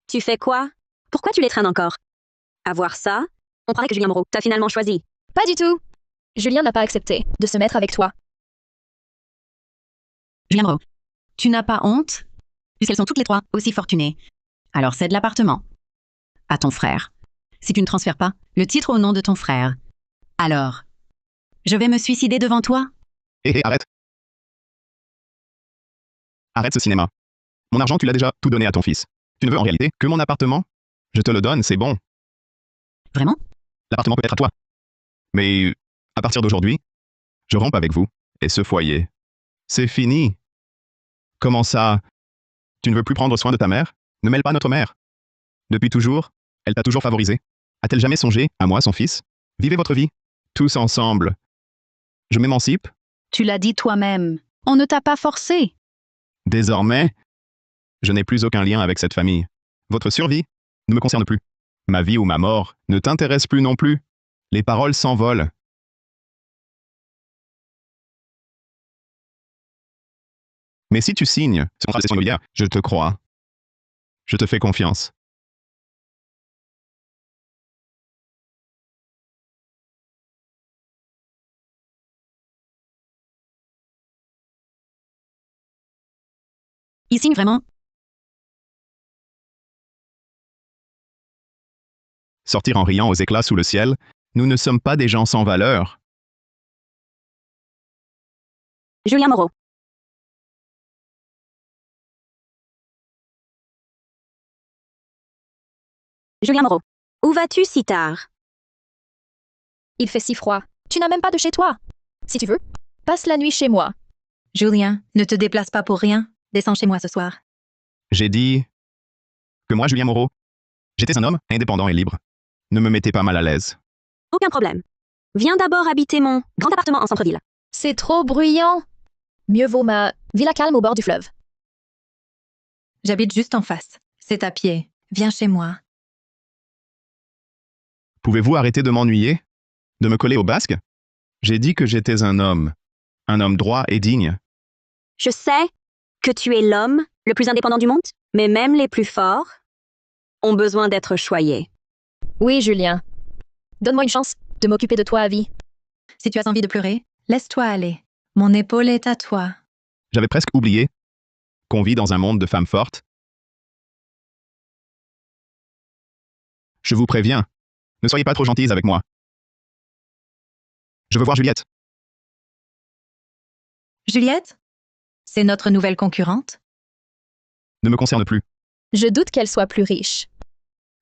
Tu fais quoi? Pourquoi tu les traînes encore? À voir ça, on croirait que Julien Moreau t'a finalement choisi. Pas du tout. Julien n'a pas accepté de se mettre avec toi. Julien Moreau, tu n'as pas honte? Puisqu'elles sont toutes les trois aussi fortunées. Alors cède l'appartement à ton frère. Si tu ne transfères pas le titre au nom de ton frère, alors je vais me suicider devant toi. Hé, arrête. Arrête ce cinéma. Mon argent, tu l'as déjà tout donné à ton fils. Tu ne veux en réalité que mon appartement? Je te le donne, c'est bon. Vraiment? L'appartement peut être à toi. Mais à partir d'aujourd'hui, je romps avec vous et ce foyer. C'est fini. Comment ça? Tu ne veux plus prendre soin de ta mère? Ne mêle pas notre mère. Depuis toujours, elle t'a toujours favorisé. A-t-elle jamais songé à moi, son fils? Vivez votre vie, tous ensemble. Je m'émancipe. Tu l'as dit toi-même. On ne t'a pas forcé. Désormais, je n'ai plus aucun lien avec cette famille. Votre survie ne me concerne plus. Ma vie ou ma mort ne t'intéresse plus non plus. Les paroles s'envolent. Mais si tu signes ce contrat de cession immobilière, je te crois. Je te fais confiance. Il signe vraiment? Sortir en riant aux éclats sous le ciel, nous ne sommes pas des gens sans valeur. Julien Moreau. Julien Moreau. Où vas-tu si tard? Il fait si froid. Tu n'as même pas de chez toi. Si tu veux, passe la nuit chez moi. Julien, ne te déplace pas pour rien. Descends chez moi ce soir. J'ai dit que moi, Julien Moreau, j'étais un homme indépendant et libre. Ne me mettez pas mal à l'aise. Aucun problème. Viens d'abord habiter mon grand appartement en centre-ville. C'est trop bruyant. Mieux vaut ma villa calme au bord du fleuve. J'habite juste en face. C'est à pied. Viens chez moi. Pouvez-vous arrêter de m'ennuyer? De me coller au basque? J'ai dit que j'étais un homme droit et digne. Je sais que tu es l'homme le plus indépendant du monde, mais même les plus forts ont besoin d'être choyés. Oui, Julien. Donne-moi une chance de m'occuper de toi à vie. Si tu as envie de pleurer, laisse-toi aller. Mon épaule est à toi. J'avais presque oublié qu'on vit dans un monde de femmes fortes. Je vous préviens, ne soyez pas trop gentilles avec moi. Je veux voir Juliette. Juliette? C'est notre nouvelle concurrente? Ne me concerne plus. Je doute qu'elle soit plus riche.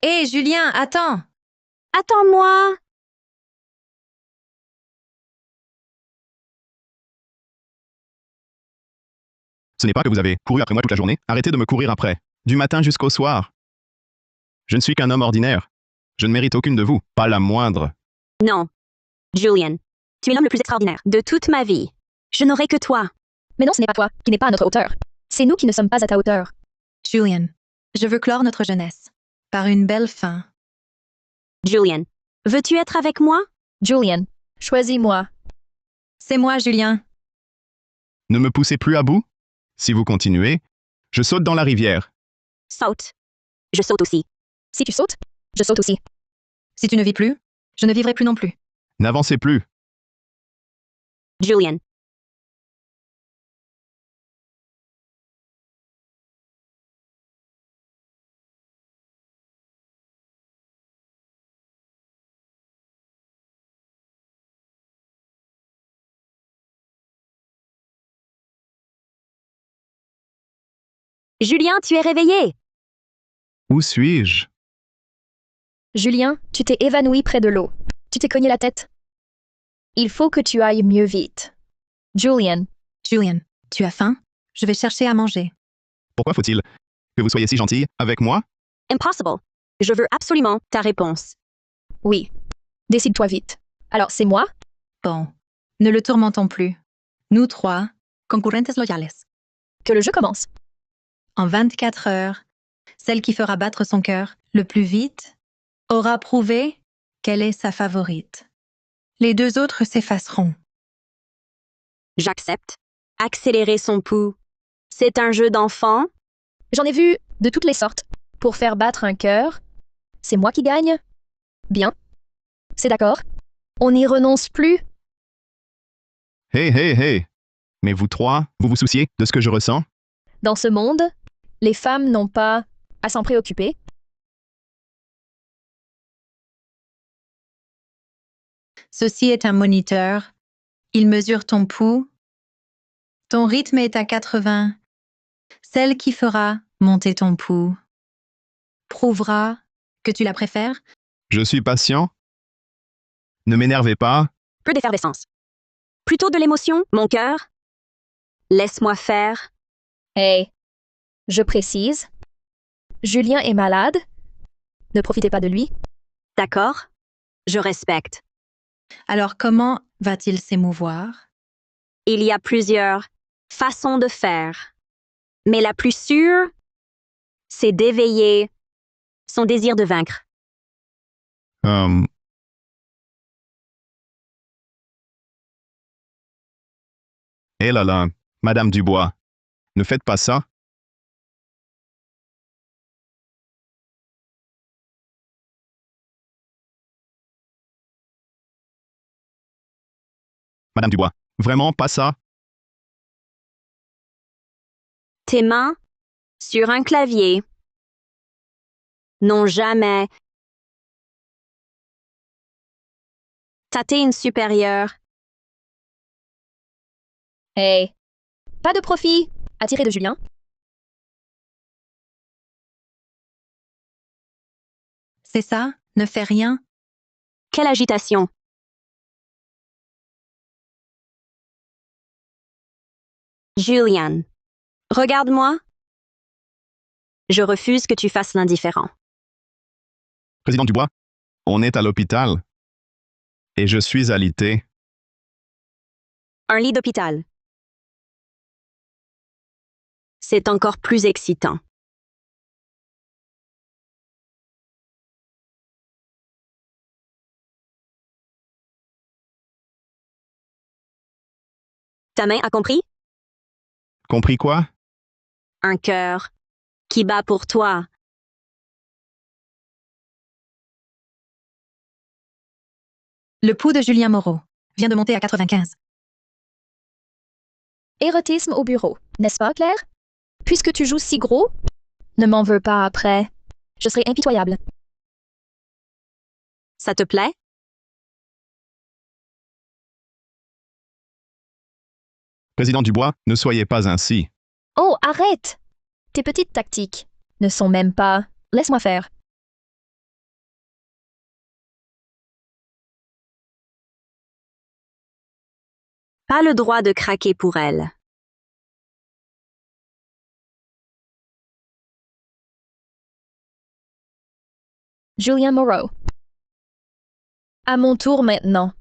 Hé, Julien, attends! Attends-moi! Ce n'est pas que vous avez couru après moi toute la journée. Arrêtez de me courir après. Du matin jusqu'au soir. Je ne suis qu'un homme ordinaire. Je ne mérite aucune de vous, pas la moindre. Non. Julian, tu es l'homme le plus extraordinaire de toute ma vie. Je n'aurai que toi. Mais non, ce n'est pas toi qui n'est pas à notre hauteur. C'est nous qui ne sommes pas à ta hauteur. Julian, je veux clore notre jeunesse. Par une belle fin. Julian, veux-tu être avec moi? Julian, choisis-moi. C'est moi, Julien. Ne me poussez plus à bout. Si vous continuez, je saute dans la rivière. Saute. Je saute aussi. Si tu sautes, je saute aussi. Si tu ne vis plus, je ne vivrai plus non plus. N'avancez plus. Julian. Julien, tu es réveillé. Où suis-je? Julien, tu t'es évanoui près de l'eau. Tu t'es cogné la tête. Il faut que tu ailles mieux vite. Julian, Julian, tu as faim? Je vais chercher à manger. Pourquoi faut-il que vous soyez si gentille avec moi? Impossible. Je veux absolument ta réponse. oui. Décide-toi vite. Alors, c'est moi? Bon, ne le tourmentons plus. Nous trois, concurrentes loyales. Que le jeu commence. En 24 heures, celle qui fera battre son cœur le plus vite aura prouvé qu'elle est sa favorite. Les deux autres s'effaceront. J'accepte. Accélérer son pouls. C'est un jeu d'enfant? J'en ai vu de toutes les sortes. Pour faire battre un cœur, c'est moi qui gagne? Bien. C'est d'accord. On n'y renonce plus. Hé, hé, hé! Mais vous trois, vous vous souciez de ce que je ressens? Dans ce monde, les femmes n'ont pas à s'en préoccuper. Ceci est un moniteur. Il mesure ton pouls. Ton rythme est à 80. Celle qui fera monter ton pouls prouvera que tu la préfères. Je suis patient. Ne m'énervez pas. Peu d'effervescence. Plutôt de l'émotion, mon cœur. Laisse-moi faire. Hey, je précise. Julien est malade. Ne profitez pas de lui. D'accord? Je respecte. Alors comment va-t-il s'émouvoir? Il y a plusieurs façons de faire. Mais la plus sûre, c'est d'éveiller son désir de vaincre. Eh là là, Madame Dubois, ne faites pas ça. Madame Dubois, vraiment pas ça? Tes mains sur un clavier n'ont jamais tâté une supérieure. Hey, pas de profit à tirer de Julien. C'est ça? Ne fais rien? Quelle agitation! Julian, regarde-moi. Je refuse que tu fasses l'indifférent. Président Dubois, on est à l'hôpital. Et je suis alité. Un lit d'hôpital. C'est encore plus excitant. Ta main a compris? Compris quoi? Un cœur qui bat pour toi. Le pouls de Julien Moreau vient de monter à 95. Érotisme au bureau, n'est-ce pas, Claire? Puisque tu joues si gros, ne m'en veux pas après. Je serai impitoyable. Ça te plaît? Président Dubois, ne soyez pas ainsi. Oh, arrête! Tes petites tactiques ne sont même pas... Laisse-moi faire. Pas le droit de craquer pour elle. Julien Moreau. À mon tour maintenant.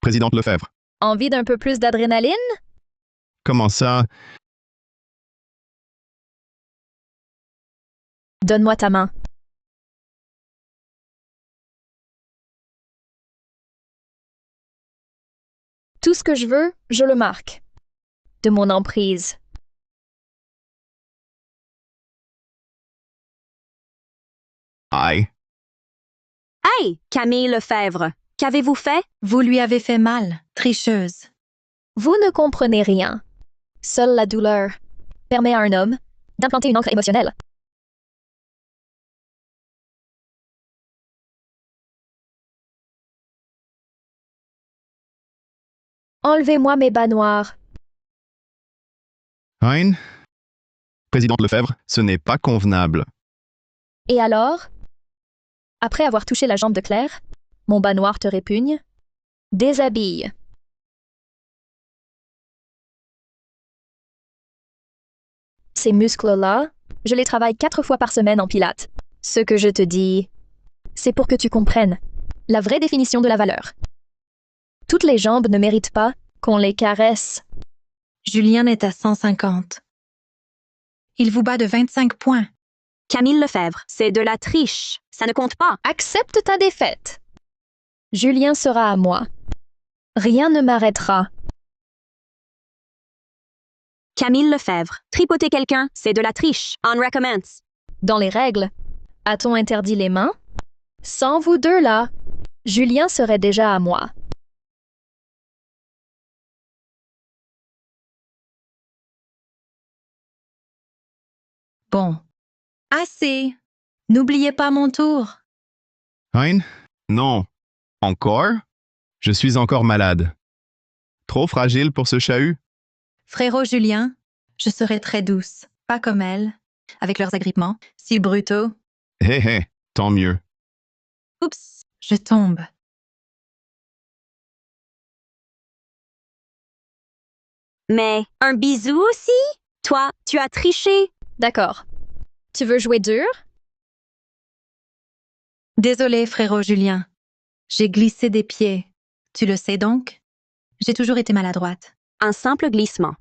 Présidente Lefebvre. Envie d'un peu plus d'adrénaline? Comment ça? Donne-moi ta main. Tout ce que je veux, je le marque. De mon emprise. Aïe. Hey, Camille Lefebvre, qu'avez-vous fait? Vous lui avez fait mal, tricheuse. Vous ne comprenez rien. Seule la douleur permet à un homme d'implanter une encre émotionnelle. Enlevez-moi mes bas noirs. Hein? Présidente Lefebvre, ce n'est pas convenable. Et alors? Après avoir touché la jambe de Claire, mon bas noir te répugne? Déshabille. Ces muscles-là, je les travaille 4 fois par semaine en pilates. Ce que je te dis, c'est pour que tu comprennes la vraie définition de la valeur. Toutes les jambes ne méritent pas qu'on les caresse. Julien est à 150. Il vous bat de 25 points. Camille Lefebvre, c'est de la triche. Ça ne compte pas. Accepte ta défaite. Julien sera à moi. Rien ne m'arrêtera. Camille Lefebvre, tripoter quelqu'un, c'est de la triche. On recommence. Dans les règles, a-t-on interdit les mains? Sans vous deux là, Julien serait déjà à moi. Bon. Assez. N'oubliez pas mon tour. Hein? Non. Encore? Je suis encore malade. Trop fragile pour ce chahut? Frérot Julien, je serai très douce, pas comme elle, avec leurs agrippements, si brutaux. Hé hé, tant mieux. Oups, je tombe. Mais un bisou aussi? Toi, tu as triché. D'accord. Tu veux jouer dur? Désolé, frérot Julien. J'ai glissé des pieds. Tu le sais donc? J'ai toujours été maladroite. Un simple glissement.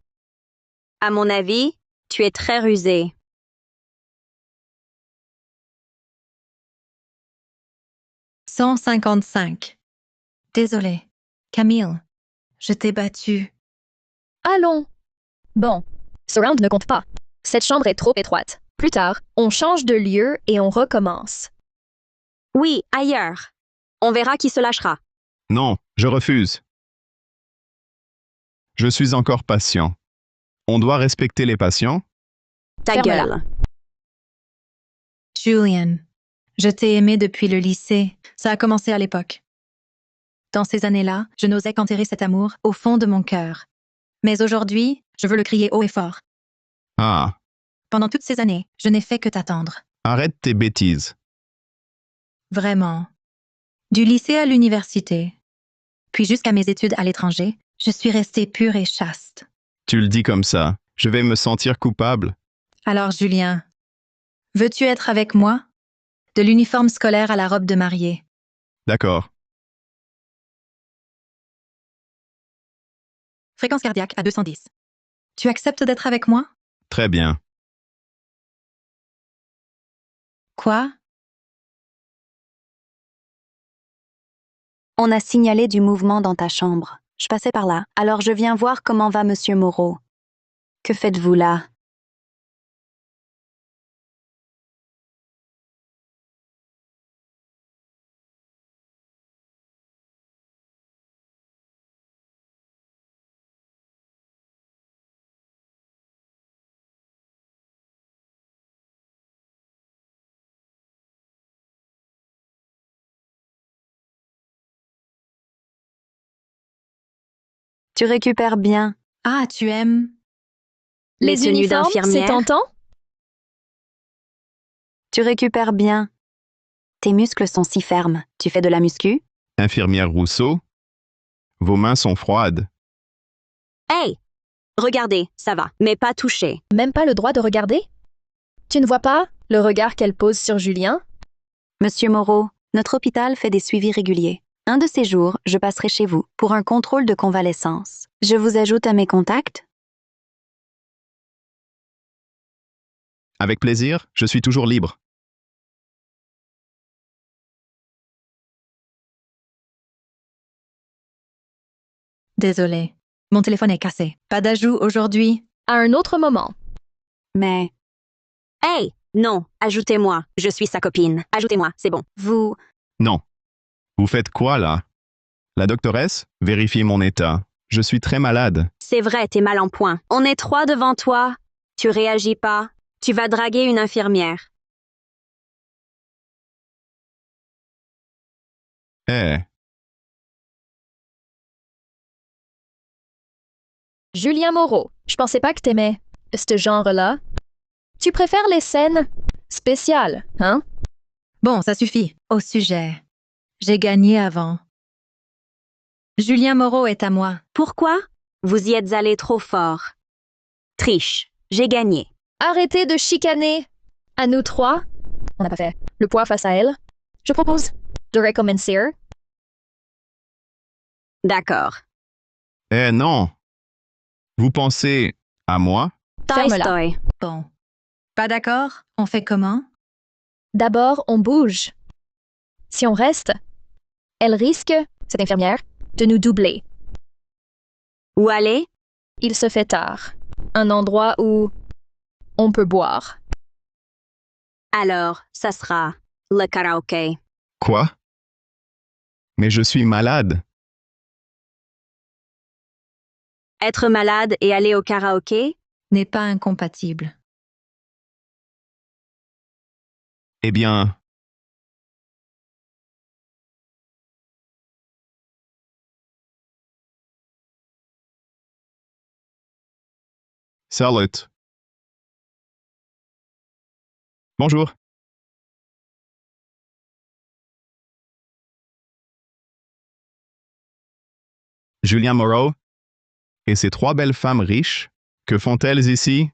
À mon avis, tu es très rusé. « 155. Désolé. Camille, je t'ai battu. Allons. Bon, ce round ne compte pas. Cette chambre est trop étroite. Plus tard, on change de lieu et on recommence. Oui, ailleurs. On verra qui se lâchera. Non, je refuse. Je suis encore patient. On doit respecter les patients? Ta Ferme-la. gueule. Julian, je t'ai aimé depuis le lycée. Ça a commencé à l'époque. Dans ces années-là, je n'osais qu'enterrer cet amour au fond de mon cœur. Mais aujourd'hui, je veux le crier haut et fort. Ah, Pendant toutes ces années, je n'ai fait que t'attendre. arrête tes bêtises. Vraiment. Du lycée à l'université, puis jusqu'à mes études à l'étranger, je suis restée pure et chaste. Tu le dis comme ça. Je vais me sentir coupable. Alors, Julien, veux-tu être avec moi? De l'uniforme scolaire à la robe de mariée. D'accord. Fréquence cardiaque à 210. Tu acceptes d'être avec moi? Très bien. Quoi? On a signalé du mouvement dans ta chambre. Je passais par là, alors je viens voir comment va Monsieur Moreau. Que faites-vous là? Tu récupères bien. Ah, tu aimes? Les tenues uniformes, c'est d'infirmière? tentant? Tu récupères bien. Tes muscles sont si fermes. Tu fais de la muscu? Infirmière Rousseau, vos mains sont froides. Hey! Regardez, ça va, mais pas toucher. Même pas le droit de regarder? Tu ne vois pas le regard qu'elle pose sur Julien? Monsieur Moreau, notre hôpital fait des suivis réguliers. Un de ces jours, je passerai chez vous pour un contrôle de convalescence. Je vous ajoute à mes contacts? Avec plaisir, je suis toujours libre. Désolée. Mon téléphone est cassé. Pas d'ajout aujourd'hui. À un autre moment. Mais... Hey! Non, ajoutez-moi. Je suis sa copine. Ajoutez-moi, c'est bon. Vous... Non. Vous faites quoi là? La doctoresse, vérifiez mon état. Je suis très malade. C'est vrai, t'es mal en point. On est trois devant toi. Tu réagis pas. Tu vas draguer une infirmière. Eh, Julien Moreau, je pensais pas que t'aimais ce genre-là. Tu préfères les scènes spéciales, hein? Bon, ça suffit. Au sujet. J'ai gagné avant. Julien Moreau est à moi. Pourquoi? Vous y êtes allé trop fort. Triche. J'ai gagné. Arrêtez de chicaner. À nous trois, on n'a pas fait le poids face à elle. Je propose de recommencer. D'accord. eh non. Vous pensez à moi? Ferme-la. Tolstoy. Bon. Pas d'accord? On fait comment? D'abord, on bouge. Si on reste, elle risque, cette infirmière, de nous doubler. Où aller? Il se fait tard. Un endroit où on peut boire. Alors, ça sera le karaoké. Quoi? Mais je suis malade. Être malade et aller au karaoké? N'est pas incompatible. Eh bien, salut. Bonjour. Julien Moreau. Et ces trois belles femmes riches, que font-elles ici?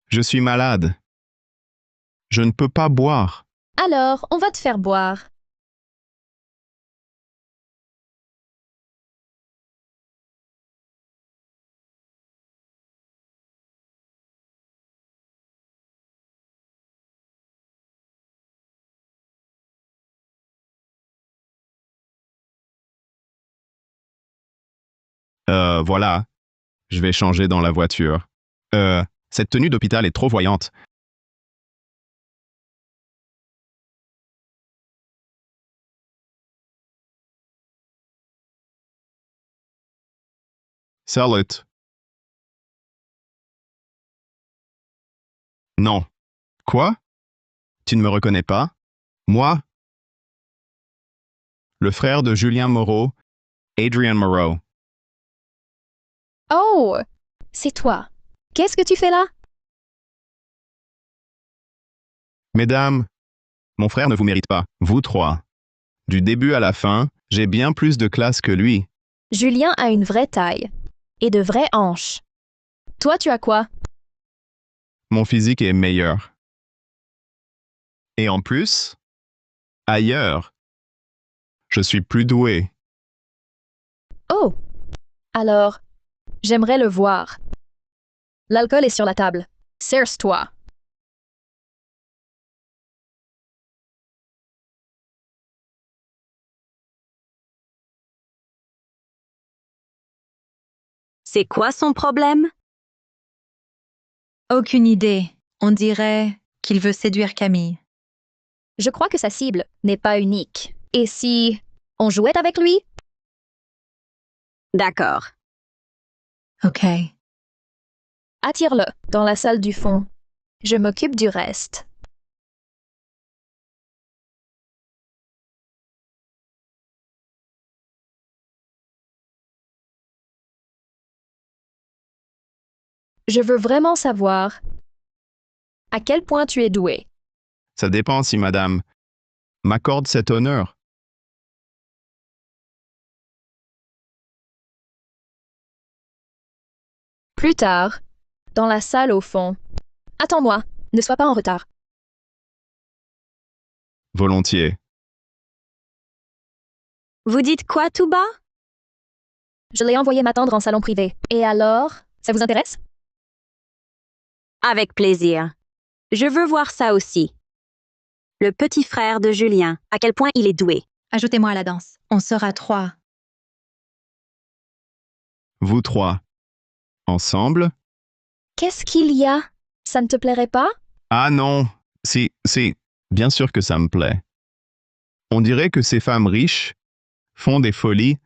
Je suis malade. Je ne peux pas boire. Alors, on va te faire boire. Voilà. Je vais changer dans la voiture. Cette tenue d'hôpital est trop voyante. Salut. Non. Quoi? Tu ne me reconnais pas? Moi? Le frère de Julien Moreau, Adrian Moreau. Oh, c'est toi. Qu'est-ce que tu fais là? Mesdames, mon frère ne vous mérite pas, vous trois. Du début à la fin, j'ai bien plus de classe que lui. Julien a une vraie taille et de vraies hanches. Toi, tu as quoi? Mon physique est meilleur. Et en plus, ailleurs, je suis plus doué. Oh! Alors, j'aimerais le voir. L'alcool est sur la table. Serre-toi. C'est quoi son problème? Aucune idée. On dirait qu'il veut séduire Camille. Je crois que sa cible n'est pas unique. Et si on jouait avec lui? D'accord. OK. Attire-le dans la salle du fond. Je m'occupe du reste. Je veux vraiment savoir à quel point tu es doué. Ça dépend si madame m'accorde cet honneur. Plus tard, dans la salle au fond. Attends-moi, ne sois pas en retard. Volontiers. Vous dites quoi tout bas? Je l'ai envoyé m'attendre en salon privé. Et alors, ça vous intéresse? Avec plaisir. Je veux voir ça aussi. Le petit frère de Julien, à quel point il est doué. Ajoutez-moi à la danse. On sera 3. Vous 3. Ensemble? Qu'est-ce qu'il y a? Ça ne te plairait pas? Ah non, si, bien sûr que ça me plaît. On dirait que ces femmes riches font des folies,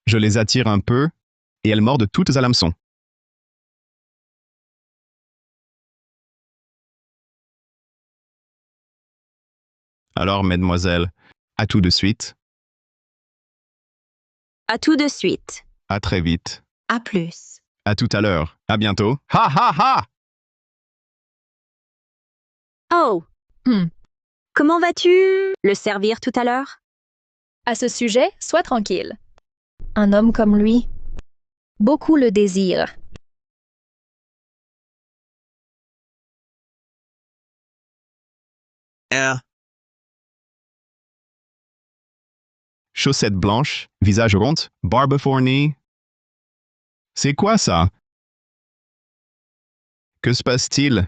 je les attire un peu, et elles mordent toutes à l'hameçon. Alors, mesdemoiselles, à tout de suite, À tout de suite. à très vite, À plus. à tout à l'heure, à bientôt. Ha ha ha! Oh! Hmm. Comment vas-tu le servir tout à l'heure? À ce sujet, sois tranquille. Un homme comme lui, beaucoup le désirent. Chaussettes blanches, visage rond, barbe fournie. C'est quoi ça? Que se passe-t-il?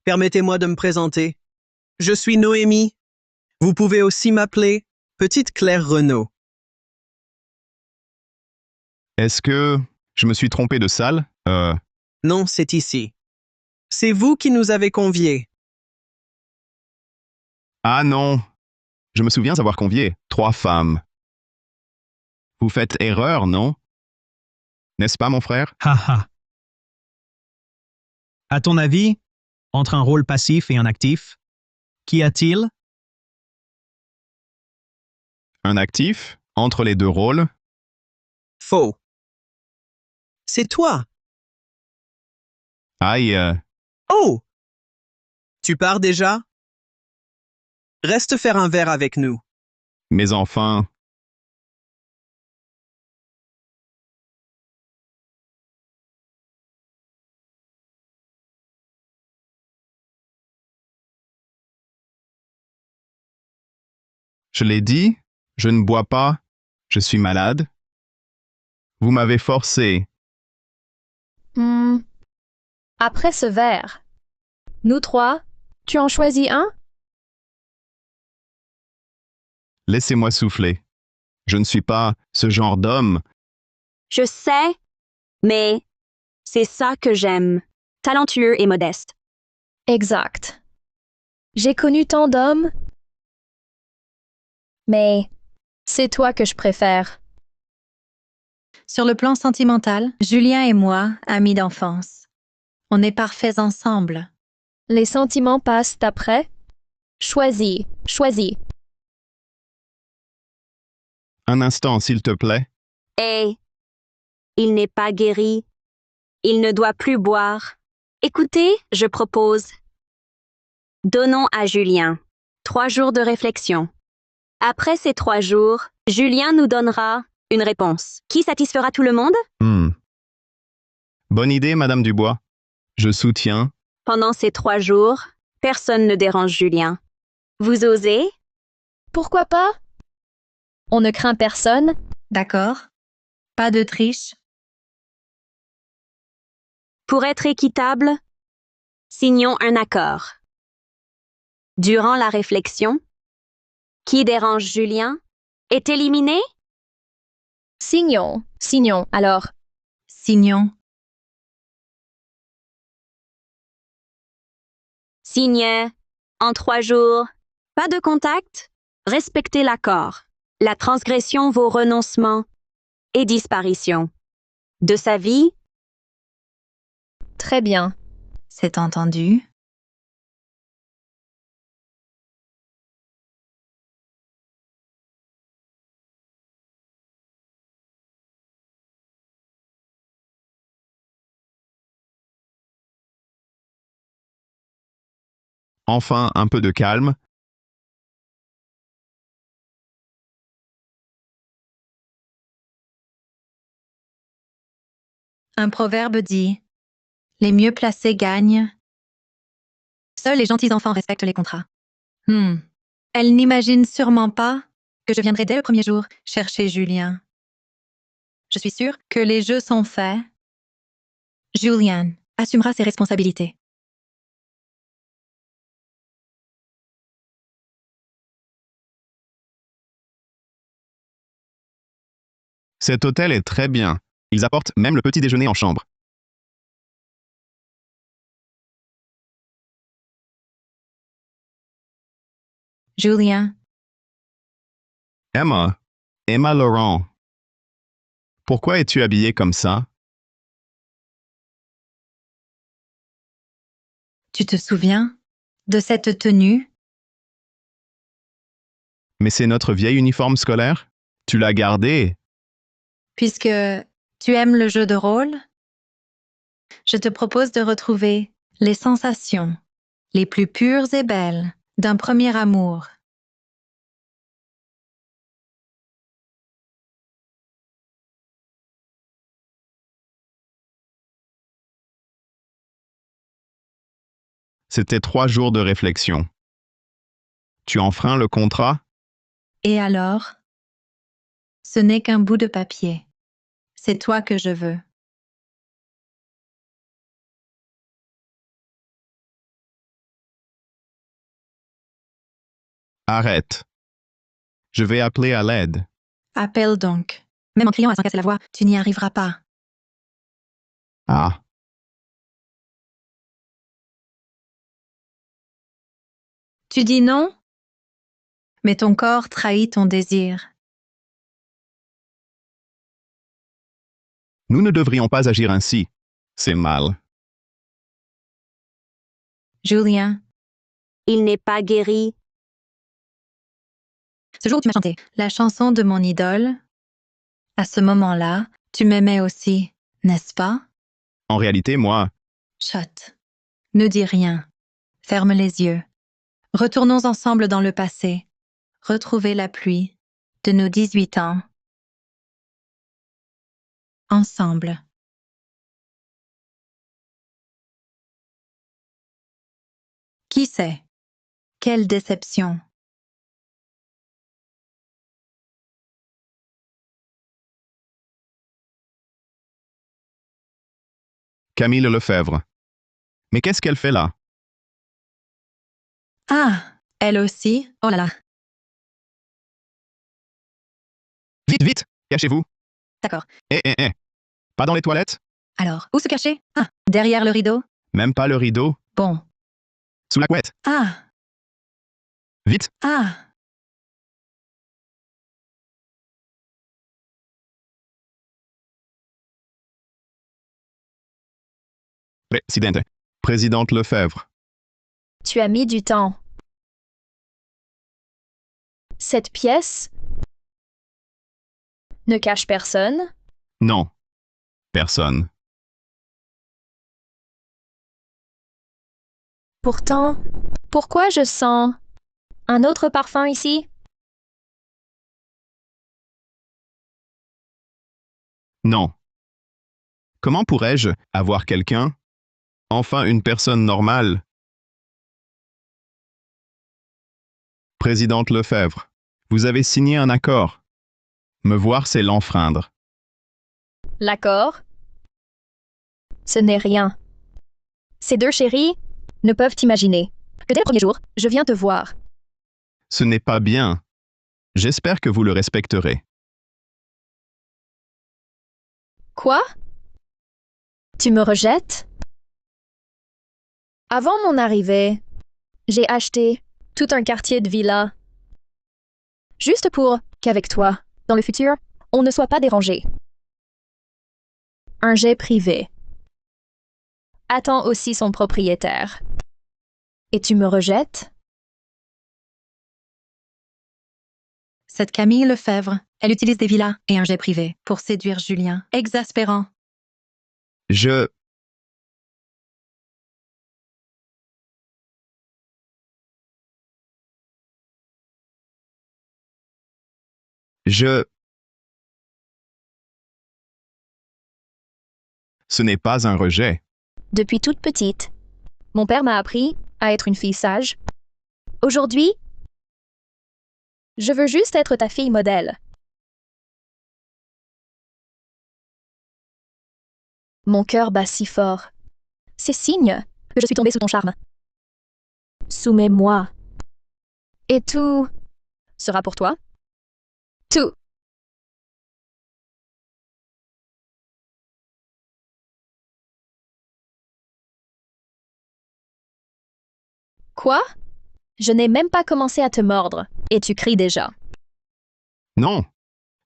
Permettez-moi de me présenter. Je suis Noémie. Vous pouvez aussi m'appeler Petite Claire Renaud. Est-ce que je me suis trompé de salle? Non, c'est ici. C'est vous qui nous avez conviés. Ah non, je me souviens avoir convié 3 femmes. Vous faites erreur, non? N'est-ce pas, mon frère? Haha. À ton avis, entre un rôle passif et un actif, qu'y a-t-il? Un actif, entre les 2 rôles? Faux. C'est toi. Aïe, Oh! Tu pars déjà? Reste faire un verre avec nous. mes enfants. Je l'ai dit, je ne bois pas, je suis malade. Vous m'avez forcé. Hmm. Après ce verre, nous 3, tu en choisis un? Laissez-moi souffler. Je ne suis pas ce genre d'homme. Je sais, mais c'est ça que j'aime. Talentueux et modeste. Exact. J'ai connu tant d'hommes, mais c'est toi que je préfère. Sur le plan sentimental, Julien et moi, amis d'enfance. On est parfaits ensemble. Les sentiments passent après. Choisis, choisis. Un instant, s'il te plaît. Et il n'est pas guéri. Il ne doit plus boire. Écoutez, je propose. Donnons à Julien 3 jours de réflexion. Après ces 3 jours, Julien nous donnera une réponse qui satisfera tout le monde. Bonne idée, Madame Dubois. Je soutiens. Pendant ces 3 jours, personne ne dérange Julien. Vous osez? Pourquoi pas? On ne craint personne. D'accord. Pas de triche. Pour être équitable, signons un accord. Durant la réflexion, qui dérange Julien est éliminé? Signons. Signons, alors. Signons. Signe. En 3 jours. Pas de contact. Respectez l'accord. La transgression vaut renoncement et disparition. De sa vie, Très bien. C'est entendu. Enfin, un peu de calme. Un proverbe dit « Les mieux placés gagnent ». Seuls les gentils enfants respectent les contrats. Elle n'imagine sûrement pas que je viendrai dès le premier jour chercher Julien. Je suis sûre que les jeux sont faits. Julien assumera ses responsabilités. Cet hôtel est très bien. Ils apportent même le petit déjeuner en chambre. Julien, Emma Laurent. Pourquoi es-tu habillée comme ça? tu te souviens de cette tenue? Mais c'est notre vieil uniforme scolaire? Tu l'as gardé? Puisque tu aimes le jeu de rôle, je te propose de retrouver les sensations les plus pures et belles d'un premier amour. C'était 3 jours de réflexion. Tu enfreins le contrat? Et alors? Ce n'est qu'un bout de papier. C'est toi que je veux. Arrête. Je vais appeler à l'aide. Appelle donc. Même en criant à s'en casser la voix, tu n'y arriveras pas. Ah. Tu dis non? Mais ton corps trahit ton désir. Nous ne devrions pas agir ainsi. C'est mal. Julien, il n'est pas guéri. ce jour où tu m'as chanté la chanson de mon idole, à ce moment-là, tu m'aimais aussi, n'est-ce pas? En réalité, moi, Chut. Ne dis rien. Ferme les yeux. Retournons ensemble dans le passé. Retrouver la pluie de nos 18 ans. Ensemble. Qui sait? Quelle déception. Camille Lefebvre. Mais qu'est-ce qu'elle fait là? Ah, elle aussi? Oh là là. Vite, vite! Cachez-vous! D'accord. Pas dans les toilettes? Alors, où se cacher? Ah, derrière le rideau? Même pas le rideau? Bon. Sous la couette? Ah, Vite! ah. Présidente Lefebvre. Tu as mis du temps. Cette pièce ne cache personne. Non. Personne. Pourtant, pourquoi je sens un autre parfum ici? Non. Comment pourrais-je avoir quelqu'un? Enfin une personne normale. Présidente Lefebvre, vous avez signé un accord. Me voir, c'est l'enfreindre. L'accord? Ce n'est rien. Ces deux chéris ne peuvent imaginer que dès le premier jour, je viens te voir. Ce n'est pas bien. J'espère que vous le respecterez. Quoi? Tu me rejettes? Avant mon arrivée, j'ai acheté tout un quartier de villas. Juste pour qu'avec toi, dans le futur, on ne soit pas dérangé. Un jet privé attend aussi son propriétaire. Et tu me rejettes? Cette Camille Lefebvre, elle utilise des villas et un jet privé pour séduire Julien. Exaspérant. Je... Ce n'est pas un rejet. Depuis toute petite, mon père m'a appris à être une fille sage. Aujourd'hui, je veux juste être ta fille modèle. Mon cœur bat si fort. C'est signe que je suis tombée sous ton charme. Soumets-moi. Et tout sera pour toi. Tout. Quoi? Je n'ai même pas commencé à te mordre, et tu cries déjà. Non.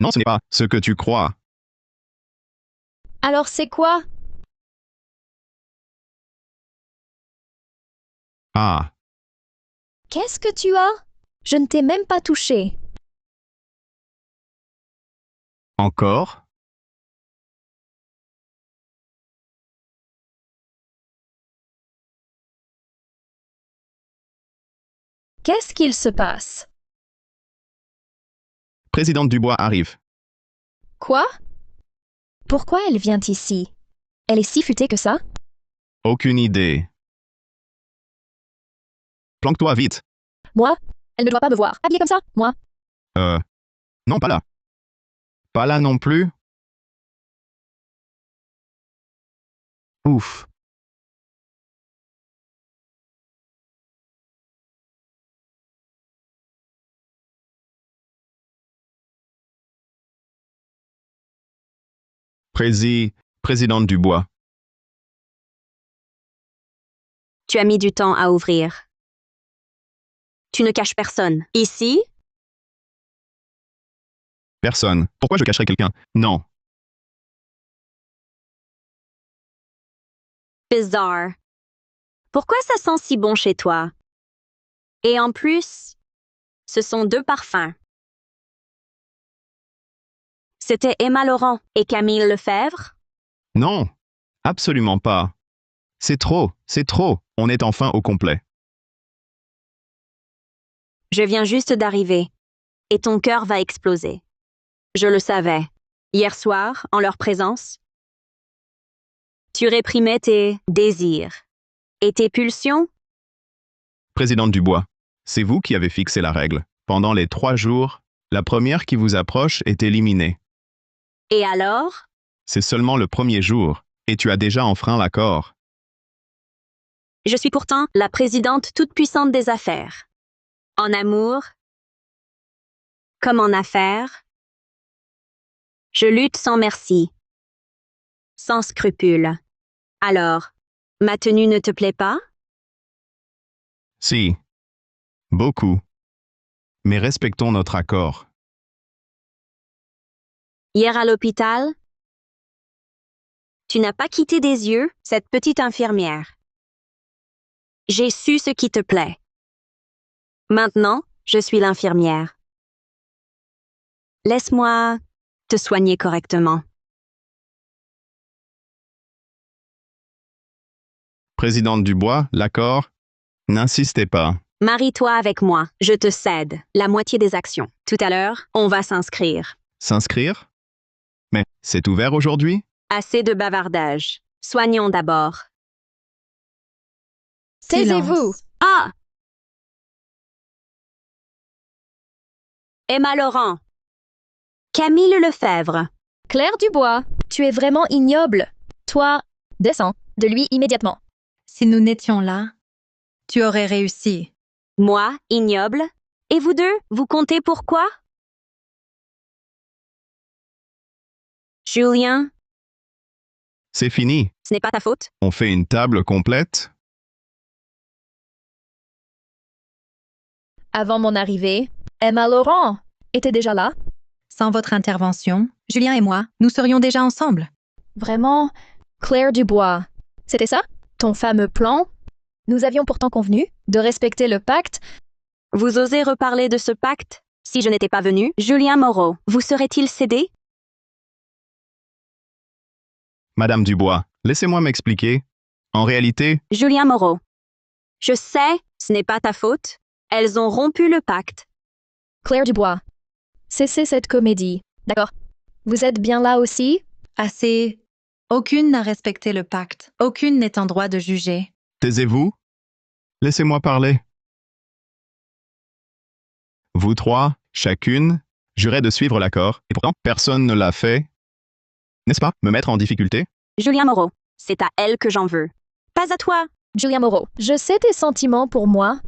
Non, ce n'est pas ce que tu crois. Alors c'est quoi? Ah. Qu'est-ce que tu as? Je ne t'ai même pas touché. Encore? Qu'est-ce qu'il se passe? Présidente Dubois arrive. Quoi? Pourquoi elle vient ici? Elle est si futée que ça? Aucune idée. Planque-toi vite. Moi? Elle ne doit pas me voir. Habillée comme ça? Moi? Non, pas là. Pas là non plus. Ouf. Présidente Dubois. Tu as mis du temps à ouvrir. Tu ne caches personne. Ici, Personne. Pourquoi je cacherais quelqu'un? Non. bizarre. Pourquoi ça sent si bon chez toi? Et en plus, ce sont deux parfums. C'était Emma Laurent et Camille Lefebvre? Non. Absolument pas. C'est trop. C'est trop. On est enfin au complet. Je viens juste d'arriver. Et ton cœur va exploser. Je le savais. Hier soir, en leur présence, tu réprimais tes désirs. Et tes pulsions? Présidente Dubois, c'est vous qui avez fixé la règle. Pendant les 3 jours, la première qui vous approche est éliminée. Et alors? C'est seulement le premier jour, et tu as déjà enfreint l'accord. Je suis pourtant la présidente toute-puissante des affaires. En amour, comme en affaires, je lutte sans merci, sans scrupule. Alors, ma tenue ne te plaît pas? Si. Beaucoup. Mais respectons notre accord. Hier à l'hôpital, tu n'as pas quitté des yeux cette petite infirmière. J'ai su ce qui te plaît. Maintenant, je suis l'infirmière. Laisse-moi te soigner correctement. Présidente Dubois, l'accord? N'insistez pas. Marie-toi avec moi, je te cède la moitié des actions. Tout à l'heure, on va s'inscrire. S'inscrire? Mais c'est ouvert aujourd'hui? Assez de bavardage. Soignons d'abord. Taisez-vous. Silence. Ah! Emma Laurent. Camille Lefebvre. Claire Dubois, tu es vraiment ignoble. Toi, descends de lui immédiatement. Si nous n'étions là, tu aurais réussi. Moi, ignoble. Et vous deux, vous comptez pourquoi? Julien, C'est fini. ce n'est pas ta faute. On fait une table complète? Avant mon arrivée, Emma Laurent était déjà là. Sans votre intervention, Julien et moi, nous serions déjà ensemble. Vraiment, Claire Dubois. C'était ça? Ton fameux plan? Nous avions pourtant convenu de respecter le pacte. Vous osez reparler de ce pacte? Si je n'étais pas venu, Julien Moreau, vous serait-il cédé? Madame Dubois, laissez-moi m'expliquer. En réalité, Julien Moreau. Je sais, ce n'est pas ta faute. Elles ont rompu le pacte. Claire Dubois. Cessez cette comédie. D'accord. Vous êtes bien là aussi? Assez. Aucune n'a respecté le pacte. Aucune n'est en droit de juger. taisez-vous. Laissez-moi parler. Vous trois, chacune, jurez de suivre l'accord, et pourtant personne ne l'a fait. N'est-ce pas, me mettre en difficulté? Julien Moreau, c'est à elle que j'en veux. Pas à toi. Julien Moreau, je sais tes sentiments pour moi,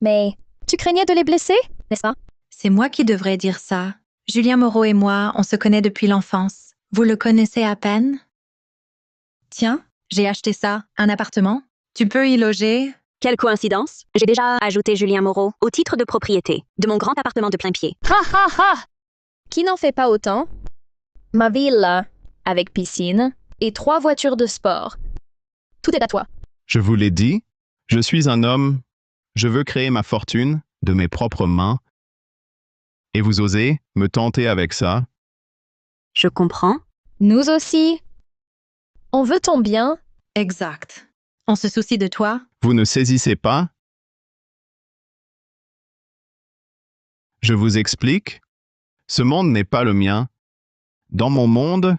mais tu craignais de les blesser, n'est-ce pas? C'est moi qui devrais dire ça. Julien Moreau et moi, on se connaît depuis l'enfance. Vous le connaissez à peine? Tiens, j'ai acheté ça, un appartement. Tu peux y loger. Quelle coïncidence. J'ai déjà ajouté Julien Moreau au titre de propriété de mon grand appartement de plein pied. Ha ha ha! Qui n'en fait pas autant? Ma villa, avec piscine et 3 voitures de sport. Tout est à toi. Je vous l'ai dit, je suis un homme, je veux créer ma fortune de mes propres mains. Et vous osez me tenter avec ça? Je comprends. Nous aussi. On veut ton bien. Exact. On se soucie de toi. Vous ne saisissez pas? Je vous explique. Ce monde n'est pas le mien. Dans mon monde,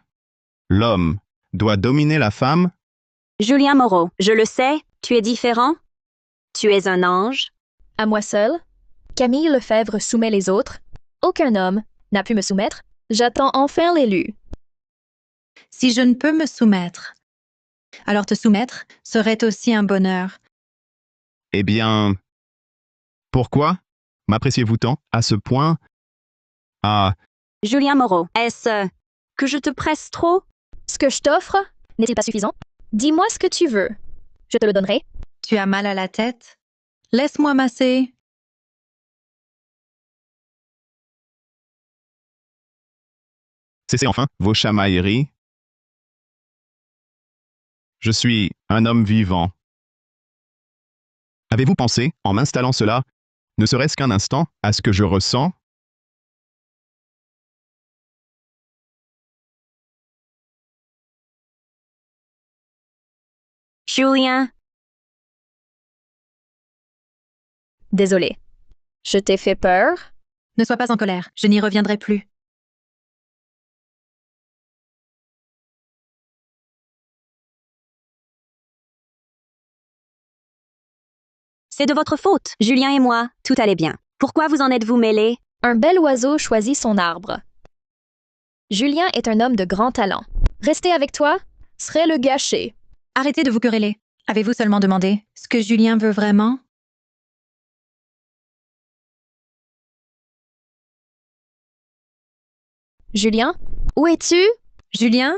l'homme doit dominer la femme. Julien Moreau, je le sais, tu es différent. Tu es un ange. À moi seul. Camille Lefebvre soumet les autres. Aucun homme n'a pu me soumettre. J'attends enfin l'élu. Si je ne peux me soumettre, alors te soumettre serait aussi un bonheur. Eh bien, pourquoi m'appréciez-vous tant à ce point? Ah, Julien Moreau, est-ce que je te presse trop? Ce que je t'offre n'est-il pas suffisant? Dis-moi ce que tu veux. Je te le donnerai. Tu as mal à la tête? Laisse-moi masser. cessez enfin vos chamailleries. Je suis un homme vivant. Avez-vous pensé, en m'installant cela, ne serait-ce qu'un instant, à ce que je ressens? Julien, Désolé. Je t'ai fait peur? Ne sois pas en colère, je n'y reviendrai plus. c'est de votre faute. Julien et moi, tout allait bien. Pourquoi vous en êtes-vous mêlés? Un bel oiseau choisit son arbre. Julien est un homme de grand talent. Rester avec toi serait le gâcher. Arrêtez de vous quereller. Avez-vous seulement demandé ce que Julien veut vraiment? Julien, où es-tu? Julien?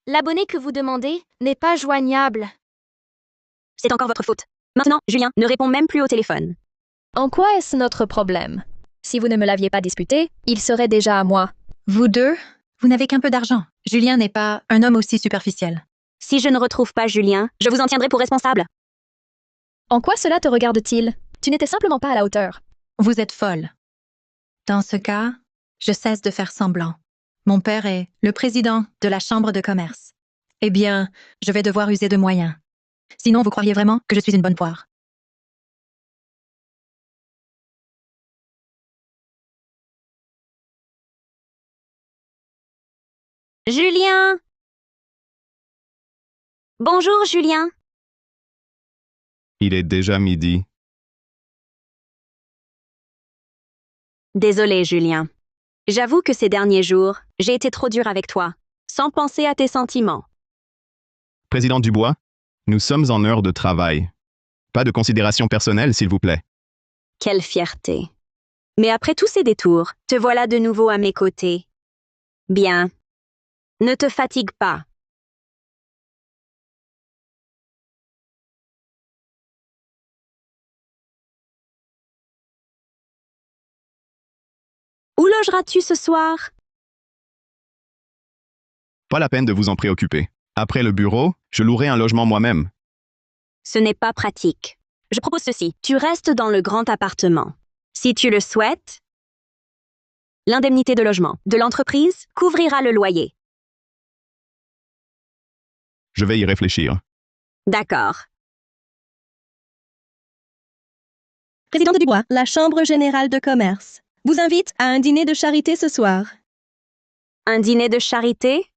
L'abonné que vous demandez n'est pas joignable. C'est encore votre faute. Maintenant, Julien ne répond même plus au téléphone. En quoi est-ce notre problème? Si vous ne me l'aviez pas disputé, il serait déjà à moi. Vous deux, vous n'avez qu'un peu d'argent. Julien n'est pas un homme aussi superficiel. Si je ne retrouve pas Julien, je vous en tiendrai pour responsable. En quoi cela te regarde-t-il? Tu n'étais simplement pas à la hauteur. Vous êtes folle. Dans ce cas, je cesse de faire semblant. Mon père est le président de la Chambre de commerce. Eh bien, je vais devoir user de moyens. Sinon, vous croiriez vraiment que je suis une bonne poire. Julien! Bonjour, Julien. Il est déjà midi. Désolé, Julien. J'avoue que ces derniers jours, j'ai été trop dur avec toi, sans penser à tes sentiments. Président Dubois, nous sommes en heure de travail. Pas de considération personnelle, s'il vous plaît. Quelle fierté. Mais après tous ces détours, te voilà de nouveau à mes côtés. Bien. Ne te fatigue pas. Où logeras-tu ce soir? Pas la peine de vous en préoccuper. Après le bureau, je louerai un logement moi-même. Ce n'est pas pratique. Je propose ceci. Tu restes dans le grand appartement. Si tu le souhaites, l'indemnité de logement de l'entreprise couvrira le loyer. Je vais y réfléchir. D'accord. Président de Dubois, la Chambre générale de commerce vous invite à un dîner de charité ce soir. Un dîner de charité?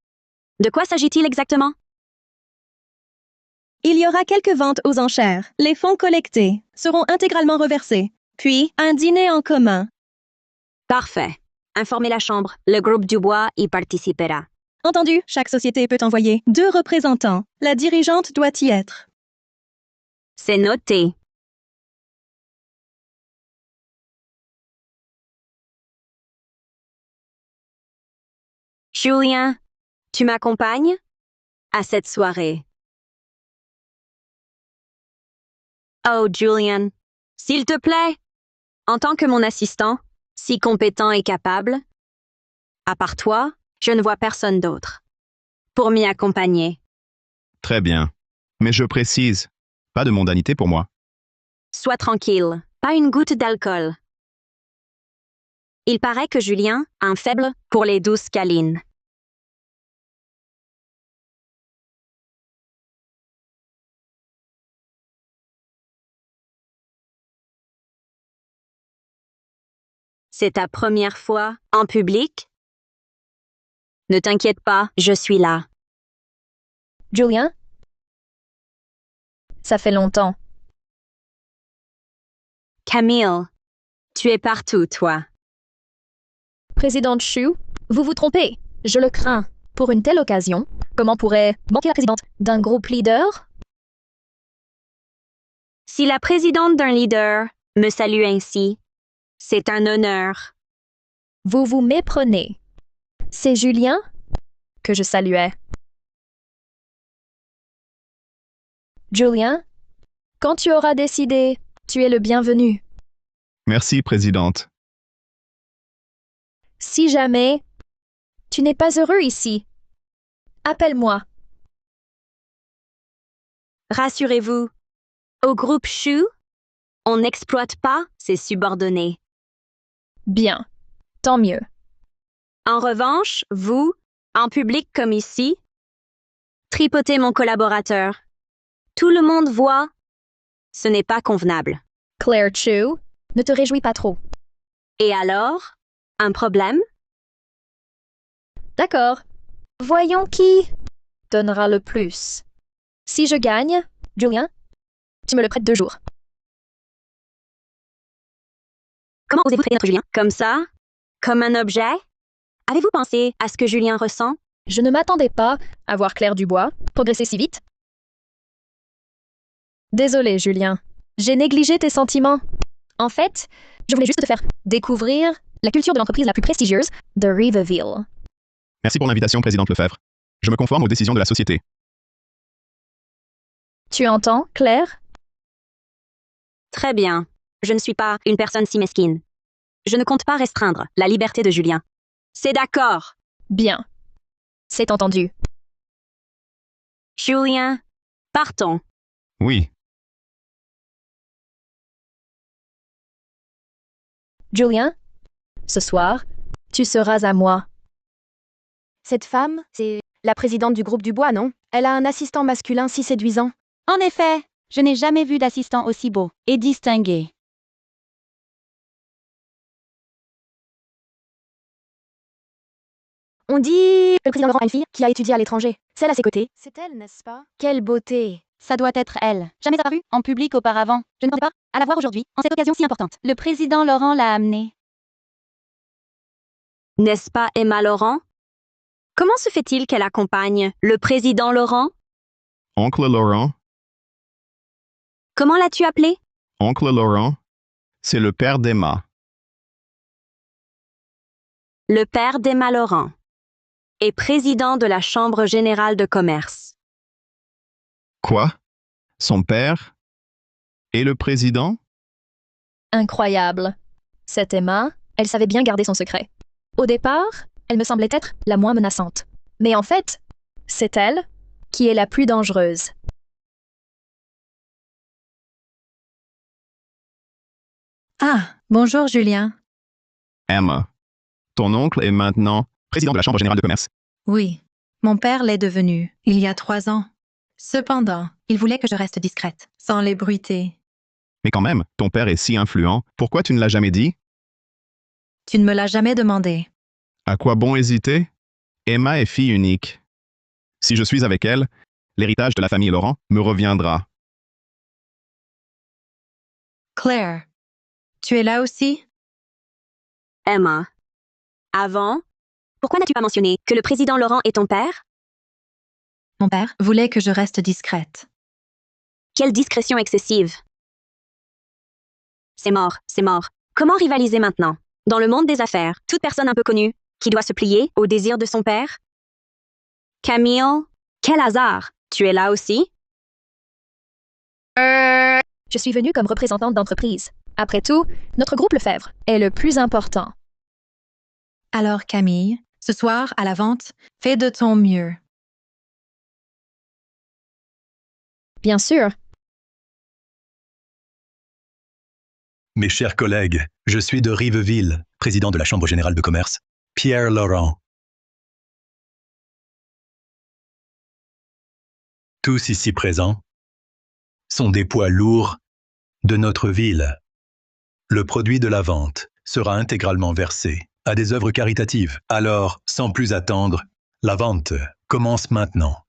De quoi s'agit-il exactement? Il y aura quelques ventes aux enchères. Les fonds collectés seront intégralement reversés. Puis, un dîner en commun. Parfait. Informez la Chambre. Le groupe Dubois y participera. Entendu, chaque société peut envoyer 2 représentants. La dirigeante doit y être. C'est noté. Julien, tu m'accompagnes à cette soirée? Oh, Julien, s'il te plaît, en tant que mon assistant, si compétent et capable, à part toi, je ne vois personne d'autre pour m'y accompagner. Très bien. Mais je précise, pas de mondanité pour moi. Sois tranquille, pas une goutte d'alcool. Il paraît que Julien a un faible pour les douces câlines. C'est ta première fois en public? Ne t'inquiète pas, je suis là. Julien? Ça fait longtemps. Camille, tu es partout, toi. Présidente Chu, vous vous trompez. Je le crains. Pour une telle occasion, comment pourrait manquer la présidente d'un groupe leader? Si la présidente d'un leader me salue ainsi, c'est un honneur. Vous vous méprenez. C'est Julien que je saluais. Julien, quand tu auras décidé, tu es le bienvenu. Merci, présidente. Si jamais tu n'es pas heureux ici, appelle-moi. Rassurez-vous, au groupe Chu, on n'exploite pas ses subordonnés. Bien, tant mieux. En revanche, vous, en public comme ici, tripotez mon collaborateur. Tout le monde voit. Ce n'est pas convenable. Claire Chu, ne te réjouis pas trop. Et alors? Un problème? D'accord. Voyons qui donnera le plus. Si je gagne, Julien, tu me le prêtes 2 jours. Comment osez-vous traiter notre Julien? Comme ça? Comme un objet? Avez-vous pensé à ce que Julien ressent? Je ne m'attendais pas à voir Claire Dubois progresser si vite. Désolé, Julien. J'ai négligé tes sentiments. En fait, je voulais juste te faire découvrir la culture de l'entreprise la plus prestigieuse de Riverville. Merci pour l'invitation, présidente Lefebvre. Je me conforme aux décisions de la société. Tu entends, Claire? Très bien. Je ne suis pas une personne si mesquine. Je ne compte pas restreindre la liberté de Julien. C'est d'accord. Bien. C'est entendu. Julien, partons. Oui. Julien, ce soir, tu seras à moi. Cette femme, c'est la présidente du groupe Dubois, non? Elle a un assistant masculin si séduisant. En effet, je n'ai jamais vu d'assistant aussi beau et distingué. On dit que le président Laurent a une fille qui a étudié à l'étranger. Celle à ses côtés. C'est elle, n'est-ce pas? Quelle beauté. Ça doit être elle. Jamais apparue en public auparavant. Je ne pensais pas à la voir aujourd'hui, en cette occasion si importante. Le président Laurent l'a amenée. N'est-ce pas Emma Laurent? Comment se fait-il qu'elle accompagne le président Laurent? Oncle Laurent, Comment l'as-tu appelé? Oncle Laurent, c'est le père d'Emma. Le père d'Emma Laurent et président de la Chambre générale de commerce. Quoi? Son père? Et le président? Incroyable. Cette Emma, elle savait bien garder son secret. Au départ, elle me semblait être la moins menaçante. Mais en fait, c'est elle qui est la plus dangereuse. Ah, bonjour Julien. Emma. Ton oncle est maintenant président de la Chambre générale de commerce. Oui, mon père l'est devenu, il y a 3 ans. Cependant, il voulait que je reste discrète, sans l'ébruiter. Mais quand même, ton père est si influent, pourquoi tu ne l'as jamais dit? Tu ne me l'as jamais demandé. À quoi bon hésiter? Emma est fille unique. Si je suis avec elle, l'héritage de la famille Laurent me reviendra. Claire, tu es là aussi? Emma. Avant? Pourquoi n'as-tu pas mentionné que le président Laurent est ton père? Mon père voulait que je reste discrète. Quelle discrétion excessive. C'est mort, c'est mort. Comment rivaliser maintenant? Dans le monde des affaires, toute personne un peu connue, qui doit se plier au désir de son père? Camille, quel hasard! Tu es là aussi? Je suis venue comme représentante d'entreprise. Après tout, notre groupe Lefebvre est le plus important. Alors Camille, ce soir, à la vente, fais de ton mieux. Bien sûr, Mes chers collègues, je suis de Riveville, président de la Chambre générale de commerce, Pierre Laurent. Tous ici présents sont des poids lourds de notre ville. Le produit de la vente sera intégralement versé à des œuvres caritatives. Alors, sans plus attendre, la vente commence maintenant.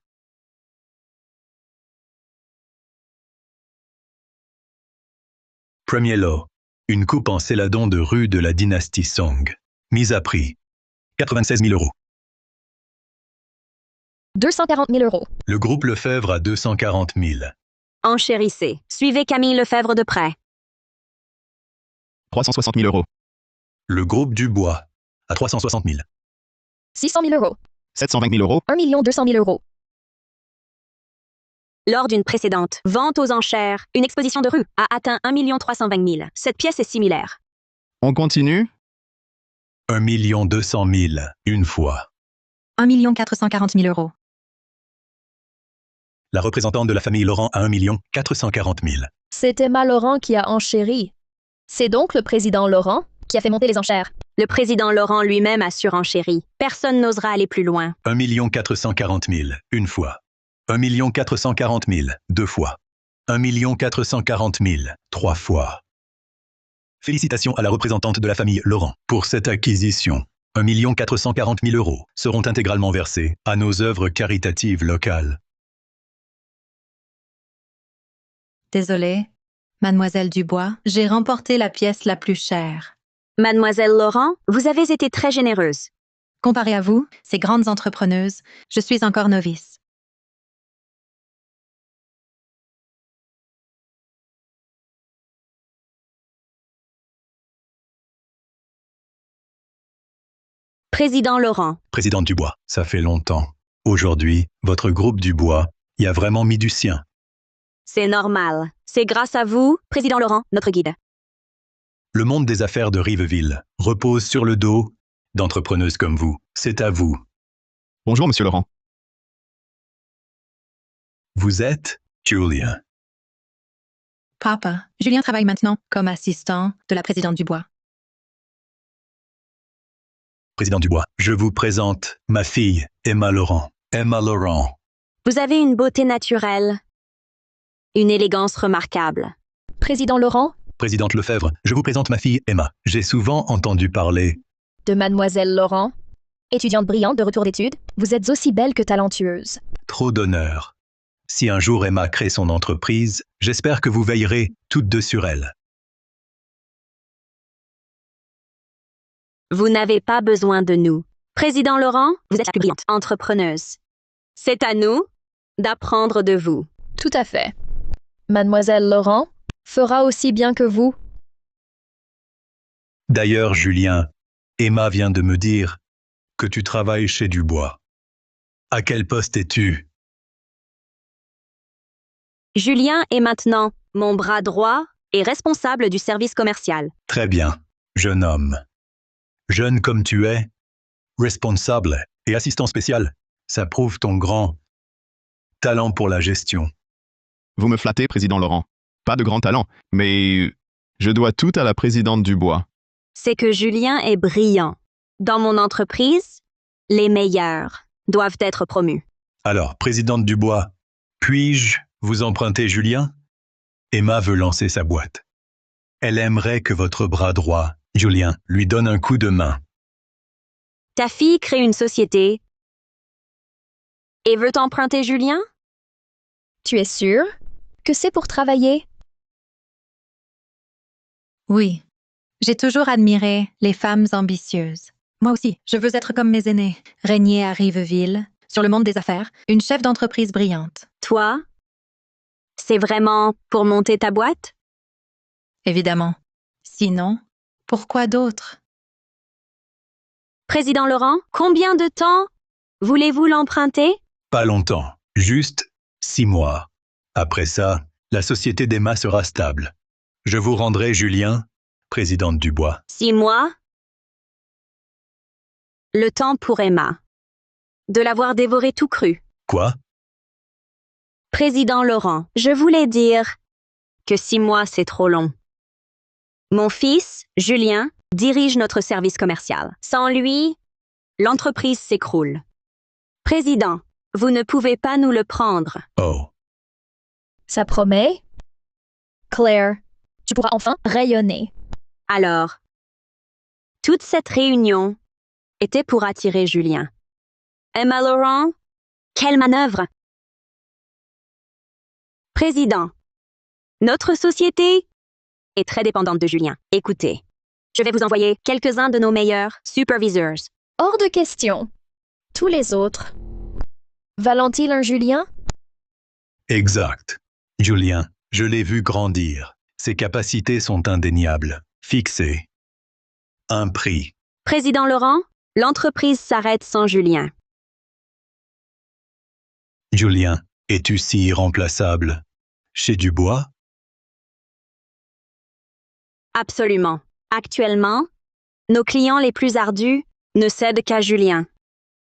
Premier lot. Une coupe en céladon de rue de la dynastie Song. Mise à prix. 96 000 €. 240 000 €. Le groupe Lefebvre à 240 000. Enchérissez. Suivez Camille Lefebvre de près. 360 000 €. Le groupe Dubois à 360 000. 600 000 €. 720 000 €. 1 200 000 €. Lors d'une précédente vente aux enchères, une exposition de rue a atteint 1 320 000. Cette pièce est similaire. On continue? 1 200 000 une fois. 1 440 000 €. La représentante de la famille Laurent à 1 440 000. C'est Emma Laurent qui a enchéri. C'est donc le président Laurent qui a fait monter les enchères. Le président Laurent lui-même a surenchéri. Personne n'osera aller plus loin. 1 440 000 une fois. 1 440 000 deux fois. 1 440 000 trois fois. Félicitations à la représentante de la famille Laurent pour cette acquisition. 1 440 000 € seront intégralement versés à nos œuvres caritatives locales. Désolée, Mademoiselle Dubois, j'ai remporté la pièce la plus chère. Mademoiselle Laurent, vous avez été très généreuse. Comparé à vous, ces grandes entrepreneuses, je suis encore novice. Président Laurent. Présidente Dubois, ça fait longtemps. Aujourd'hui, votre groupe Dubois y a vraiment mis du sien. C'est normal. C'est grâce à vous, Président Laurent, notre guide. Le monde des affaires de Riveville repose sur le dos d'entrepreneuses comme vous. C'est à vous. Bonjour, Monsieur Laurent. Vous êtes Julien. Papa, Julien travaille maintenant comme assistant de la présidente Dubois. Président Dubois, je vous présente ma fille, Emma Laurent. Emma Laurent. Vous avez une beauté naturelle. Une élégance remarquable. Président Laurent, Présidente Lefebvre, je vous présente ma fille Emma. J'ai souvent entendu parler. de Mademoiselle Laurent. Étudiante brillante de retour d'études, vous êtes aussi belle que talentueuse. Trop d'honneur. Si un jour Emma crée son entreprise, j'espère que vous veillerez toutes deux sur elle. Vous n'avez pas besoin de nous. Président Laurent, vous êtes la plus brillante entrepreneuse. C'est à nous d'apprendre de vous. Tout à fait. Mademoiselle Laurent fera aussi bien que vous. D'ailleurs, Julien, Emma vient de me dire que tu travailles chez Dubois. À quel poste es-tu? Julien est maintenant mon bras droit et responsable du service commercial. Très bien, jeune homme. Jeune comme tu es, responsable et assistant spécial, ça prouve ton grand talent pour la gestion. Vous me flattez, président Laurent. Pas de grand talent, mais je dois tout à la présidente Dubois. C'est que Julien est brillant. Dans mon entreprise, les meilleurs doivent être promus. Alors, présidente Dubois, puis-je vous emprunter Julien? Emma veut lancer sa boîte. Elle aimerait que votre bras droit, Julien, lui donne un coup de main. Ta fille crée une société et veut emprunter Julien? Tu es sûr que c'est pour travailler? Oui. J'ai toujours admiré les femmes ambitieuses. Moi aussi, je veux être comme mes aînés. Régner à Riveville, sur le monde des affaires, une chef d'entreprise brillante. Toi, c'est vraiment pour monter ta boîte? Évidemment. Sinon, pourquoi d'autres? Président Laurent, combien de temps voulez-vous l'emprunter? Pas longtemps, juste 6 mois. Après ça, la société d'Emma sera stable. Je vous rendrai Julien, présidente Dubois. 6 mois? Le temps pour Emma de l'avoir dévoré tout cru. Quoi? Président Laurent, je voulais dire que 6 mois, c'est trop long. Mon fils, Julien, dirige notre service commercial. Sans lui, l'entreprise s'écroule. Président, vous ne pouvez pas nous le prendre. Oh, Ça promet? Claire, tu pourras enfin rayonner. Alors, toute cette réunion était pour attirer Julien. Emma Laurent, quelle manœuvre! Président, notre société est très dépendante de Julien. Écoutez, je vais vous envoyer quelques-uns de nos meilleurs superviseurs. Hors de question. Tous les autres. Valent-ils un Julien? exact. Julien, je l'ai vu grandir. Ses capacités sont indéniables. Fixé. Un prix. Président Laurent, l'entreprise s'arrête sans Julien. Julien, es-tu si irremplaçable? Chez Dubois? Absolument. Actuellement, nos clients les plus ardus ne cèdent qu'à Julien.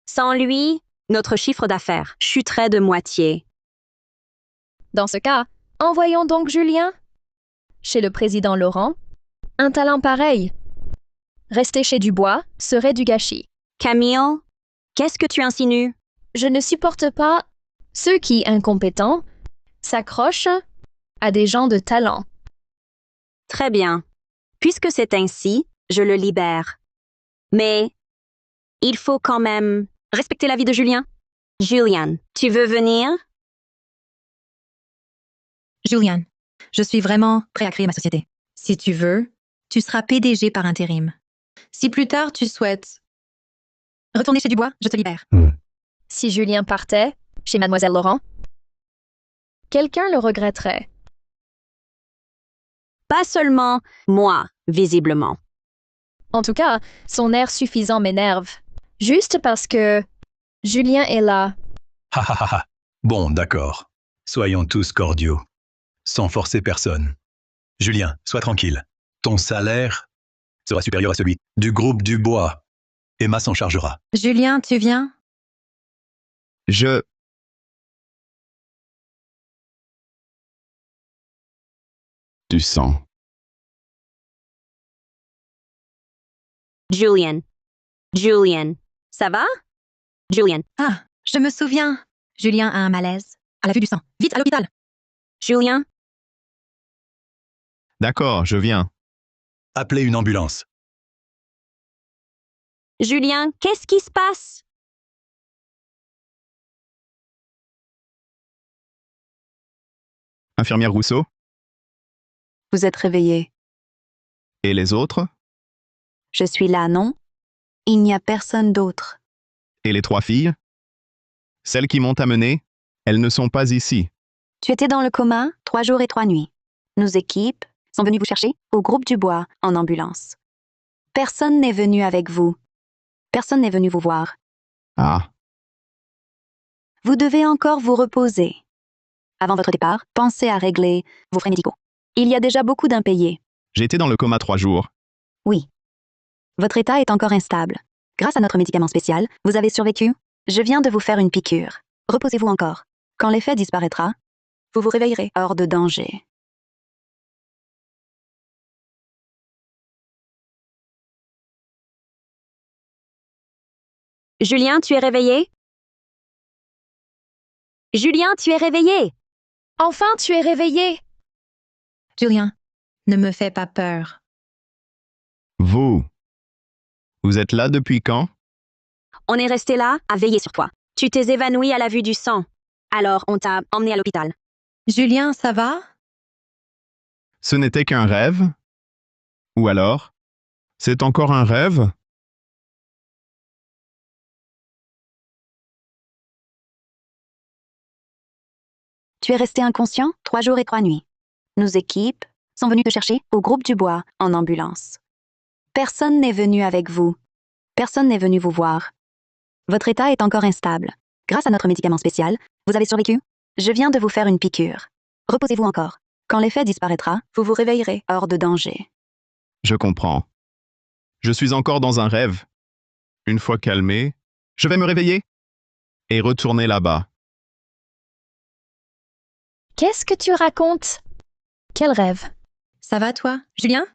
Sans lui, notre chiffre d'affaires chuterait de moitié. Dans ce cas, envoyons donc Julien. Chez le président Laurent, un talent pareil. Rester chez Dubois serait du gâchis. Camille, qu'est-ce que tu insinues? Je ne supporte pas ceux qui, incompétents, s'accrochent à des gens de talent. Très bien. Puisque c'est ainsi, je le libère. Mais il faut quand même respecter l'avis de Julien. Julian, tu veux venir? Julian, je suis vraiment prêt à créer ma société. Si tu veux, tu seras PDG par intérim. Si plus tard tu souhaites retourner chez Dubois, je te libère. Si Julien partait chez Mademoiselle Laurent, quelqu'un le regretterait. Pas seulement moi, visiblement. En tout cas, son air suffisant m'énerve. Juste parce que Julien est là. Ha ha ha ha. Bon, d'accord. Soyons tous cordiaux. Sans forcer personne. Julien, sois tranquille. Ton salaire sera supérieur à celui du groupe Dubois. Emma s'en chargera. Julien, tu viens? Je... Du sang. Julian. Julian. Ça va? Julian. Ah, je me souviens. Julien a un malaise. À la vue du sang. Vite, à l'hôpital. Julien, D'accord, je viens. Appelez une ambulance. Julien, qu'est-ce qui se passe? Infirmière Rousseau? Vous êtes réveillé. Et les autres? Je suis là, non? Il n'y a personne d'autre. Et les 3 filles? Celles qui m'ont amené? Elles ne sont pas ici. Tu étais dans le coma 3 jours et 3 nuits. Nos équipes sont venues vous chercher au groupe du bois en ambulance. Personne n'est venu avec vous. Personne n'est venu vous voir. Ah, Vous devez encore vous reposer. Avant votre départ, pensez à régler vos frais médicaux. Il y a déjà beaucoup d'impayés. j'ai été dans le coma 3 jours. Oui. Votre état est encore instable. Grâce à notre médicament spécial, vous avez survécu. Je viens de vous faire une piqûre. Reposez-vous encore. Quand l'effet disparaîtra, vous vous réveillerez hors de danger. Julien, tu es réveillé? Julien, tu es réveillé? Enfin, tu es réveillé. Julien, ne me fais pas peur. Vous êtes là depuis quand? On est resté là à veiller sur toi. Tu t'es évanoui à la vue du sang. Alors, on t'a emmené à l'hôpital. Julien, ça va? Ce n'était qu'un rêve? Ou alors, c'est encore un rêve? Tu es resté inconscient 3 jours et 3 nuits. Nos équipes sont venues te chercher au groupe du bois en ambulance. Personne n'est venu avec vous. Personne n'est venu vous voir. Votre état est encore instable. Grâce à notre médicament spécial, vous avez survécu. Je viens de vous faire une piqûre. Reposez-vous encore. Quand l'effet disparaîtra, vous vous réveillerez hors de danger. Je comprends. Je suis encore dans un rêve. Une fois calmé, je vais me réveiller et retourner là-bas. Qu'est-ce que tu racontes? Quel rêve? Ça va toi, Julien?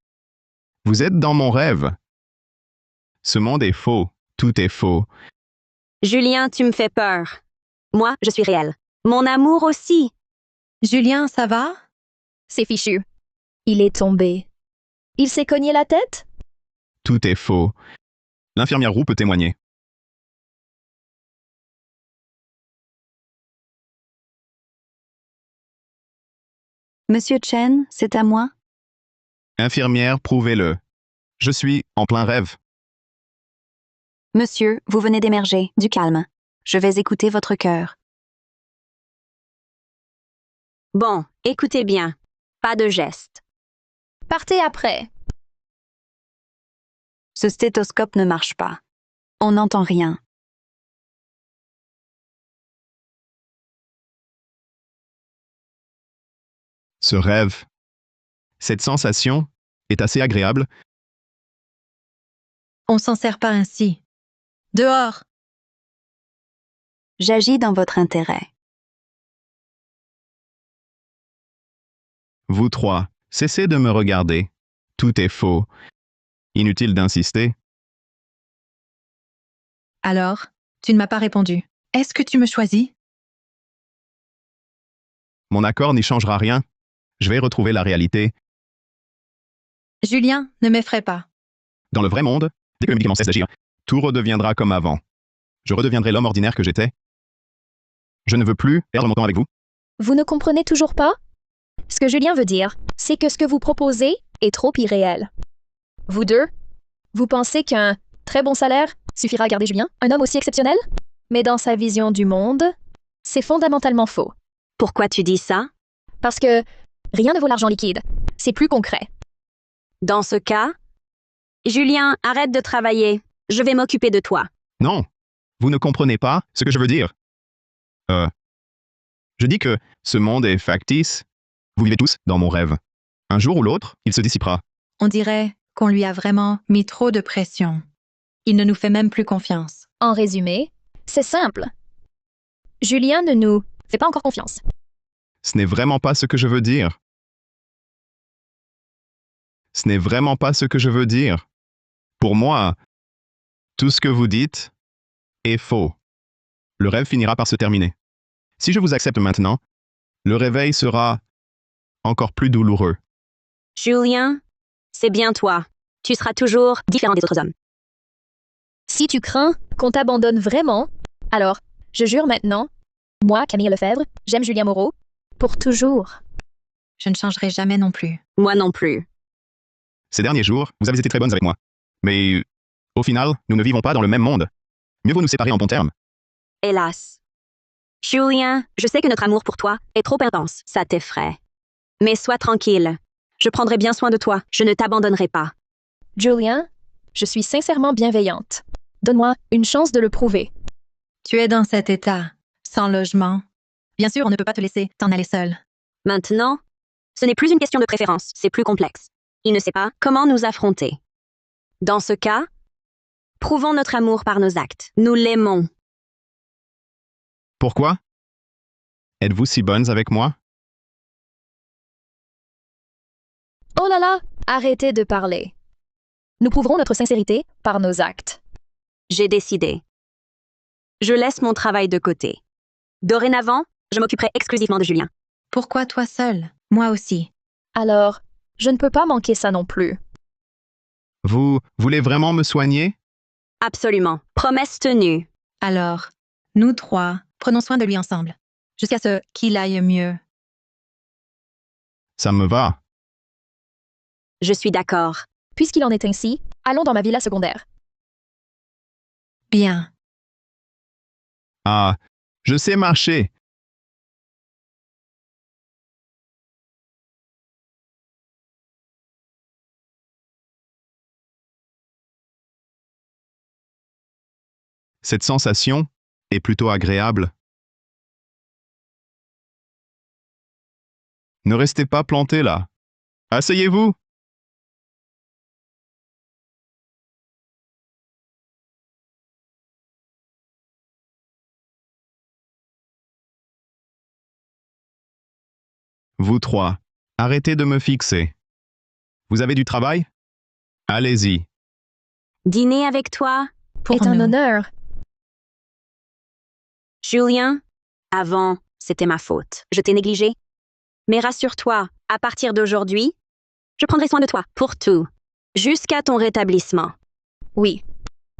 Vous êtes dans mon rêve. Ce monde est faux. Tout est faux. Julien, tu me fais peur. Moi, je suis réel. Mon amour aussi. Julien, ça va? C'est fichu. Il est tombé. Il s'est cogné la tête? Tout est faux. L'infirmière Roux peut témoigner. Monsieur Chen, c'est à moi? Infirmière, prouvez-le. Je suis en plein rêve. Monsieur, vous venez d'émerger. Du calme. Je vais écouter votre cœur. Bon, écoutez bien. Pas de geste. Partez après. Ce stéthoscope ne marche pas. On n'entend rien. Ce rêve, cette sensation est assez agréable. On s'en sert pas ainsi. Dehors! J'agis dans votre intérêt. Vous 3, cessez de me regarder. Tout est faux. Inutile d'insister. Alors, tu ne m'as pas répondu. Est-ce que tu me choisis? Mon accord n'y changera rien. Je vais retrouver la réalité. Julien, ne m'effraie pas. Dans le vrai monde, dès que le médicament cesse d'agir, tout redeviendra comme avant. Je redeviendrai l'homme ordinaire que j'étais. Je ne veux plus perdre mon temps avec vous. Vous ne comprenez toujours pas? Ce que Julien veut dire, c'est que ce que vous proposez est trop irréel. Vous deux, vous pensez qu'un très bon salaire suffira à garder Julien, un homme aussi exceptionnel? Mais dans sa vision du monde, c'est fondamentalement faux. Pourquoi tu dis ça? Parce que rien ne vaut l'argent liquide. C'est plus concret. Dans ce cas, Julien, arrête de travailler. Je vais m'occuper de toi. Non, vous ne comprenez pas ce que je veux dire. Je dis que ce monde est factice. Vous vivez tous dans mon rêve. Un jour ou l'autre, il se dissipera. On dirait qu'on lui a vraiment mis trop de pression. Il ne nous fait même plus confiance. En résumé, c'est simple. Julien ne nous fait pas encore confiance. Ce n'est vraiment pas ce que je veux dire. Ce n'est vraiment pas ce que je veux dire. Pour moi, tout ce que vous dites est faux. Le rêve finira par se terminer. Si je vous accepte maintenant, le réveil sera encore plus douloureux. Julien, c'est bien toi. Tu seras toujours différent des autres hommes. Si tu crains qu'on t'abandonne vraiment, alors, je jure maintenant, moi, Camille Lefebvre, j'aime Julien Moreau, pour toujours. Je ne changerai jamais non plus. Moi non plus. Ces derniers jours, vous avez été très bonnes avec moi. Mais, au final, nous ne vivons pas dans le même monde. Mieux vaut nous séparer en bons termes. Hélas. Julien, je sais que notre amour pour toi est trop intense. Ça t'effraie. Mais sois tranquille. Je prendrai bien soin de toi. Je ne t'abandonnerai pas. Julien, je suis sincèrement bienveillante. Donne-moi une chance de le prouver. Tu es dans cet état, sans logement. Bien sûr, on ne peut pas te laisser t'en aller seul. Maintenant, ce n'est plus une question de préférence, c'est plus complexe. Il ne sait pas comment nous affronter. Dans ce cas, prouvons notre amour par nos actes. Nous l'aimons. Pourquoi? Êtes-vous si bonnes avec moi? Oh là là, arrêtez de parler. Nous prouverons notre sincérité par nos actes. J'ai décidé. Je laisse mon travail de côté. Dorénavant, je m'occuperai exclusivement de Julien. Pourquoi toi seul? Moi aussi. Alors, je ne peux pas manquer ça non plus. Vous voulez vraiment me soigner? Absolument. Promesse tenue. Alors, nous trois, prenons soin de lui ensemble, jusqu'à ce qu'il aille mieux. Ça me va. Je suis d'accord. Puisqu'il en est ainsi, allons dans ma villa secondaire. Bien. Ah, je sais marcher. Cette sensation est plutôt agréable. Ne restez pas planté là. Asseyez-vous. Vous trois, arrêtez de me fixer. Vous avez du travail? Allez-y. Dîner avec toi, Pour est un nous. honneur. Julien, avant, c'était ma faute. Je t'ai négligé. Mais rassure-toi, à partir d'aujourd'hui, je prendrai soin de toi pour tout, jusqu'à ton rétablissement. Oui.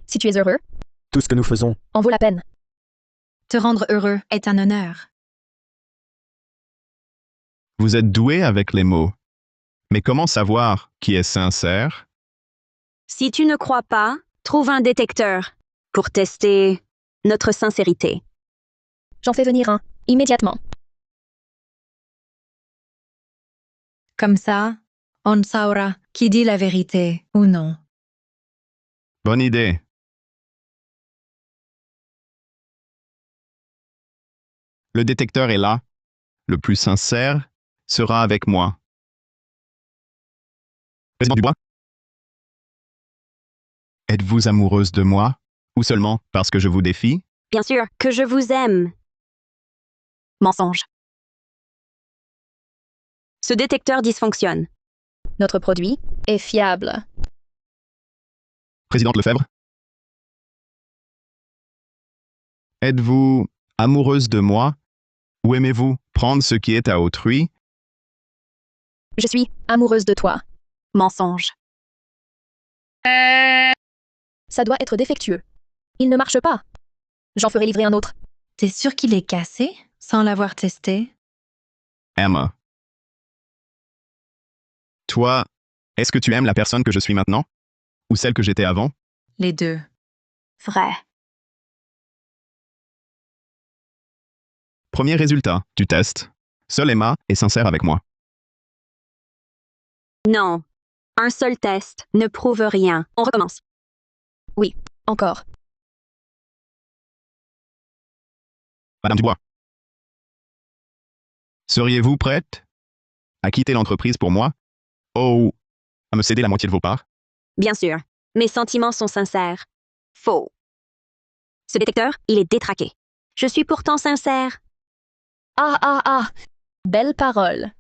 Si tu es heureux, Tout ce que nous faisons. en vaut la peine. Te rendre heureux est un honneur. Vous êtes doué avec les mots. Mais comment savoir qui est sincère? Si tu ne crois pas, trouve un détecteur pour tester notre sincérité. J'en fais venir un, immédiatement. Comme ça, on saura qui dit la vérité ou non. Bonne idée. Le détecteur est là. Le plus sincère sera avec moi. Président Dubois? Êtes-vous amoureuse de moi? Ou seulement parce que je vous défie? Bien sûr que je vous aime. Mensonge. Ce détecteur dysfonctionne. Notre produit est fiable. Présidente Lefebvre? Êtes-vous amoureuse de moi? Ou aimez-vous prendre ce qui est à autrui? Je suis amoureuse de toi. Mensonge. Ça doit être défectueux. Il ne marche pas. J'en ferai livrer un autre. T'es sûr qu'il est cassé, sans l'avoir testé? Emma. Toi, est-ce que tu aimes la personne que je suis maintenant? Ou celle que j'étais avant? Les deux. Vrai. Premier résultat du test. Seule Emma est sincère avec moi. Non. Un seul test ne prouve rien. On recommence. Oui, encore. Madame Dubois. Seriez-vous prête à quitter l'entreprise pour moi? Oh, à me céder la moitié de vos parts? Bien sûr. Mes sentiments sont sincères. Faux. Ce détecteur, il est détraqué. Je suis pourtant sincère. Ah, ah, ah. Belle parole.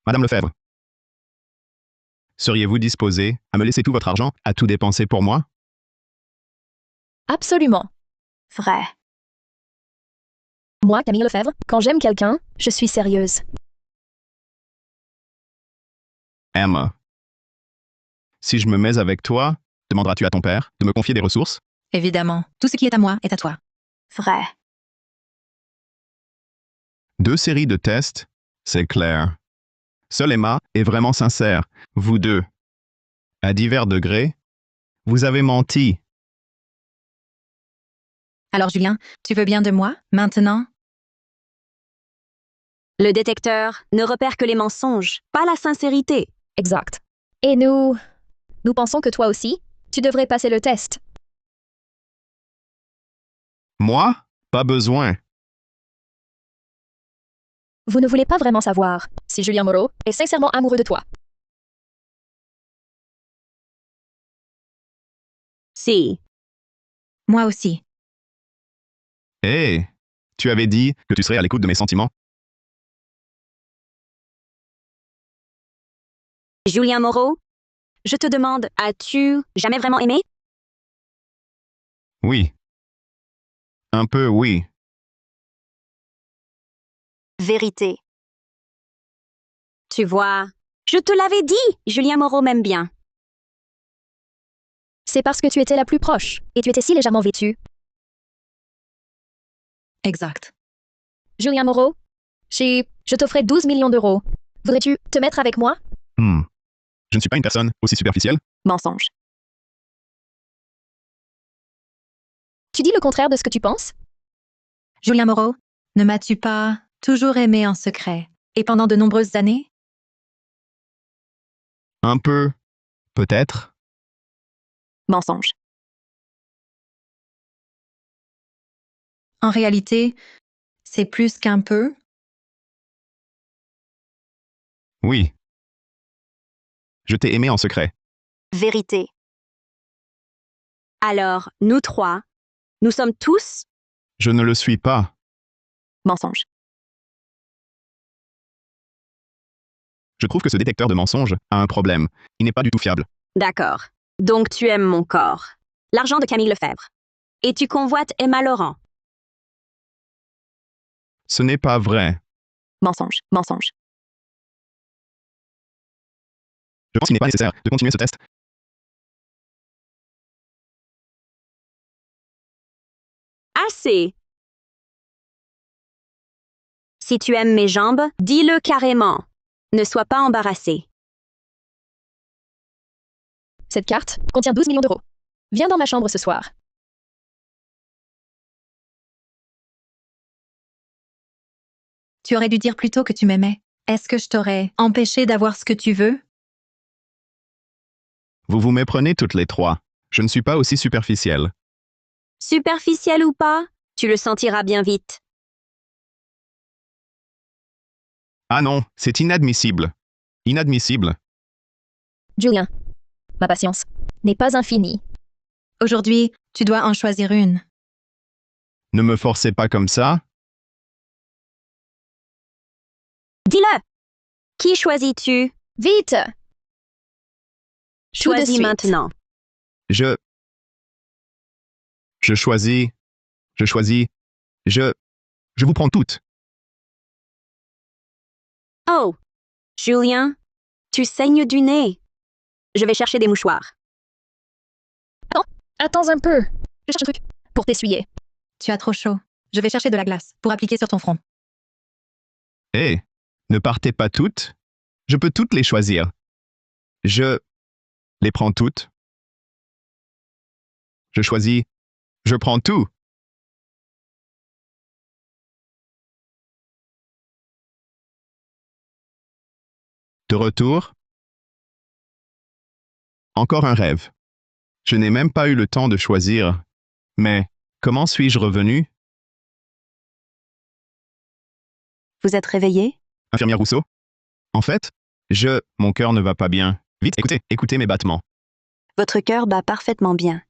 Madame Lefebvre. Seriez-vous disposée à me laisser tout votre argent à tout dépenser pour moi? Absolument. Vrai. Moi, Camille Lefebvre, quand j'aime quelqu'un, je suis sérieuse. Emma. Si je me mets avec toi, demanderas-tu à ton père de me confier des ressources? Évidemment, tout ce qui est à moi est à toi. Vrai. 2 séries de tests, c'est clair. Seule Emma est vraiment sincère. Vous deux, à divers degrés, vous avez menti. Alors Julien, tu veux bien de moi, maintenant? Le détecteur ne repère que les mensonges, pas la sincérité. Exact. Et nous pensons que toi aussi, tu devrais passer le test. Moi? Pas besoin. Vous ne voulez pas vraiment savoir si Julien Moreau est sincèrement amoureux de toi. Si. Moi aussi. Hé, tu avais dit que tu serais à l'écoute de mes sentiments. Julien Moreau, je te demande, as-tu jamais vraiment aimé? Oui. Un peu, oui. Vérité. Tu vois, je te l'avais dit, Julien Moreau m'aime bien. C'est parce que tu étais la plus proche et tu étais si légèrement vêtue. Exact. Julien Moreau, je t'offrais 12 millions d'euros. Voudrais-tu te mettre avec moi? Je ne suis pas une personne aussi superficielle. Mensonge. Tu dis le contraire de ce que tu penses? Julien Moreau, ne m'as-tu pas toujours aimé en secret, et pendant de nombreuses années? Un peu, peut-être. Mensonge. En réalité, c'est plus qu'un peu. Oui. Je t'ai aimé en secret. Vérité. Alors, nous trois, nous sommes tous... Je ne le suis pas. Mensonge. Je trouve que ce détecteur de mensonges a un problème. Il n'est pas du tout fiable. D'accord. Donc tu aimes mon corps. L'argent de Camille Lefebvre. Et tu convoites Emma Laurent. Ce n'est pas vrai. Mensonge. Mensonge. Je pense qu'il n'est pas nécessaire de continuer ce test. Assez. Si tu aimes mes jambes, dis-le carrément. Ne sois pas embarrassé. Cette carte contient 12 millions d'euros. Viens dans ma chambre ce soir. Tu aurais dû dire plus tôt que tu m'aimais. Est-ce que je t'aurais empêché d'avoir ce que tu veux? Vous vous méprenez toutes les trois. Je ne suis pas aussi superficielle. Superficiel ou pas, tu le sentiras bien vite. Ah non, c'est inadmissible. Inadmissible. Julien, ma patience n'est pas infinie. Aujourd'hui, tu dois en choisir une. Ne me forcez pas comme ça. Dis-le. Qui choisis-tu? Vite! Tout de Choisis suite. maintenant. Je choisis. Je vous prends toutes. Oh, Julien, tu saignes du nez. Je vais chercher des mouchoirs. Attends un peu. Je cherche un truc pour t'essuyer. Tu as trop chaud. Je vais chercher de la glace pour appliquer sur ton front. Hé, ne partez pas toutes. Je peux toutes les choisir. Je les prends toutes. Je choisis. Je prends tout. De retour. Encore un rêve. Je n'ai même pas eu le temps de choisir. Mais comment suis-je revenu? Vous êtes réveillé? Infirmière Rousseau? En fait, mon cœur ne va pas bien. Vite, écoutez mes battements. Votre cœur bat parfaitement bien.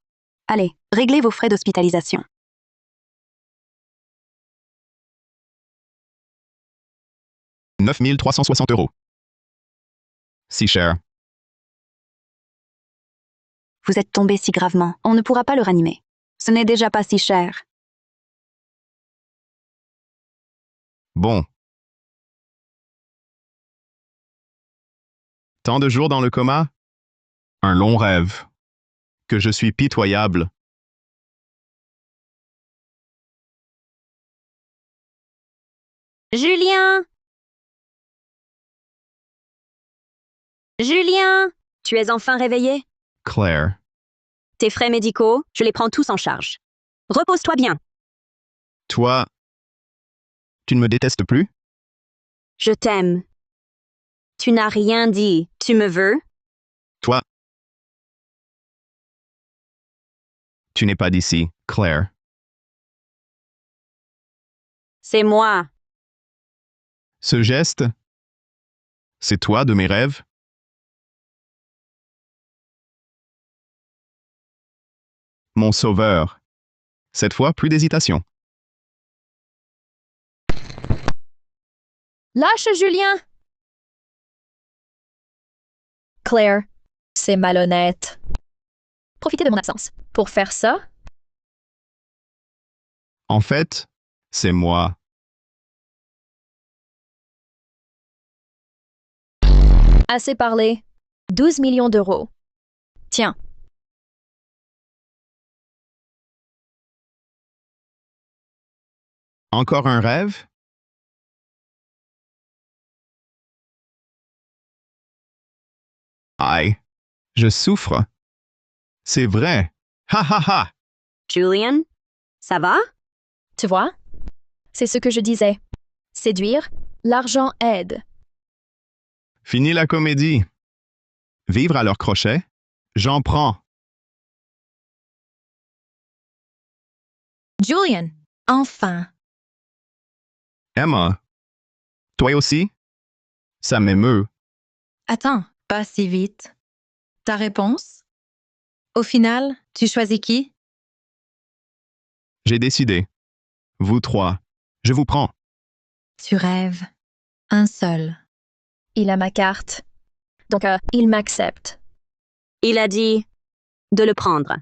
Allez, réglez vos frais d'hospitalisation. « 9 360 €. Si cher. Vous êtes tombé si gravement, on ne pourra pas le ranimer. Ce n'est déjà pas si cher. Bon. Tant de jours dans le coma? Un long rêve. Que je suis pitoyable. Julien! Julien! Tu es enfin réveillé? Claire. Tes frais médicaux, je les prends tous en charge. Repose-toi bien. Toi, tu ne me détestes plus? Je t'aime. Tu n'as rien dit. Tu me veux? Toi, tu n'es pas d'ici, Claire. C'est moi. Ce geste, c'est toi de mes rêves? Mon sauveur. Cette fois, plus d'hésitation. Lâche Julien! Claire, c'est malhonnête. Profitez de mon absence. Pour faire ça, En fait, c'est moi. assez parlé. 12 millions d'euros. Tiens, Encore un rêve? Aïe, je souffre. C'est vrai. Ha ha ha! Julian? Ça va? tu vois? C'est ce que je disais. Séduire, l'argent aide. Fini la comédie. Vivre à leur crochet? J'en prends. Julian, enfin. Emma, toi aussi? Ça m'émeut. Attends, pas si vite. Ta réponse? Au final, tu choisis qui? J'ai décidé. Vous trois. Je vous prends. Tu rêves. Un seul. Il a ma carte. Donc, il m'accepte. Il a dit de le prendre.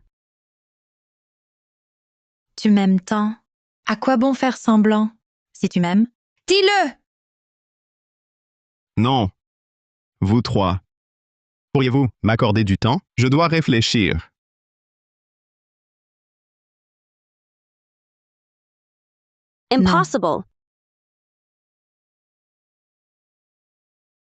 Tu m'aimes tant. À quoi bon faire semblant? Si tu m'aimes, dis-le! Non. Vous trois. Pourriez-vous m'accorder du temps? Je dois réfléchir. Impossible.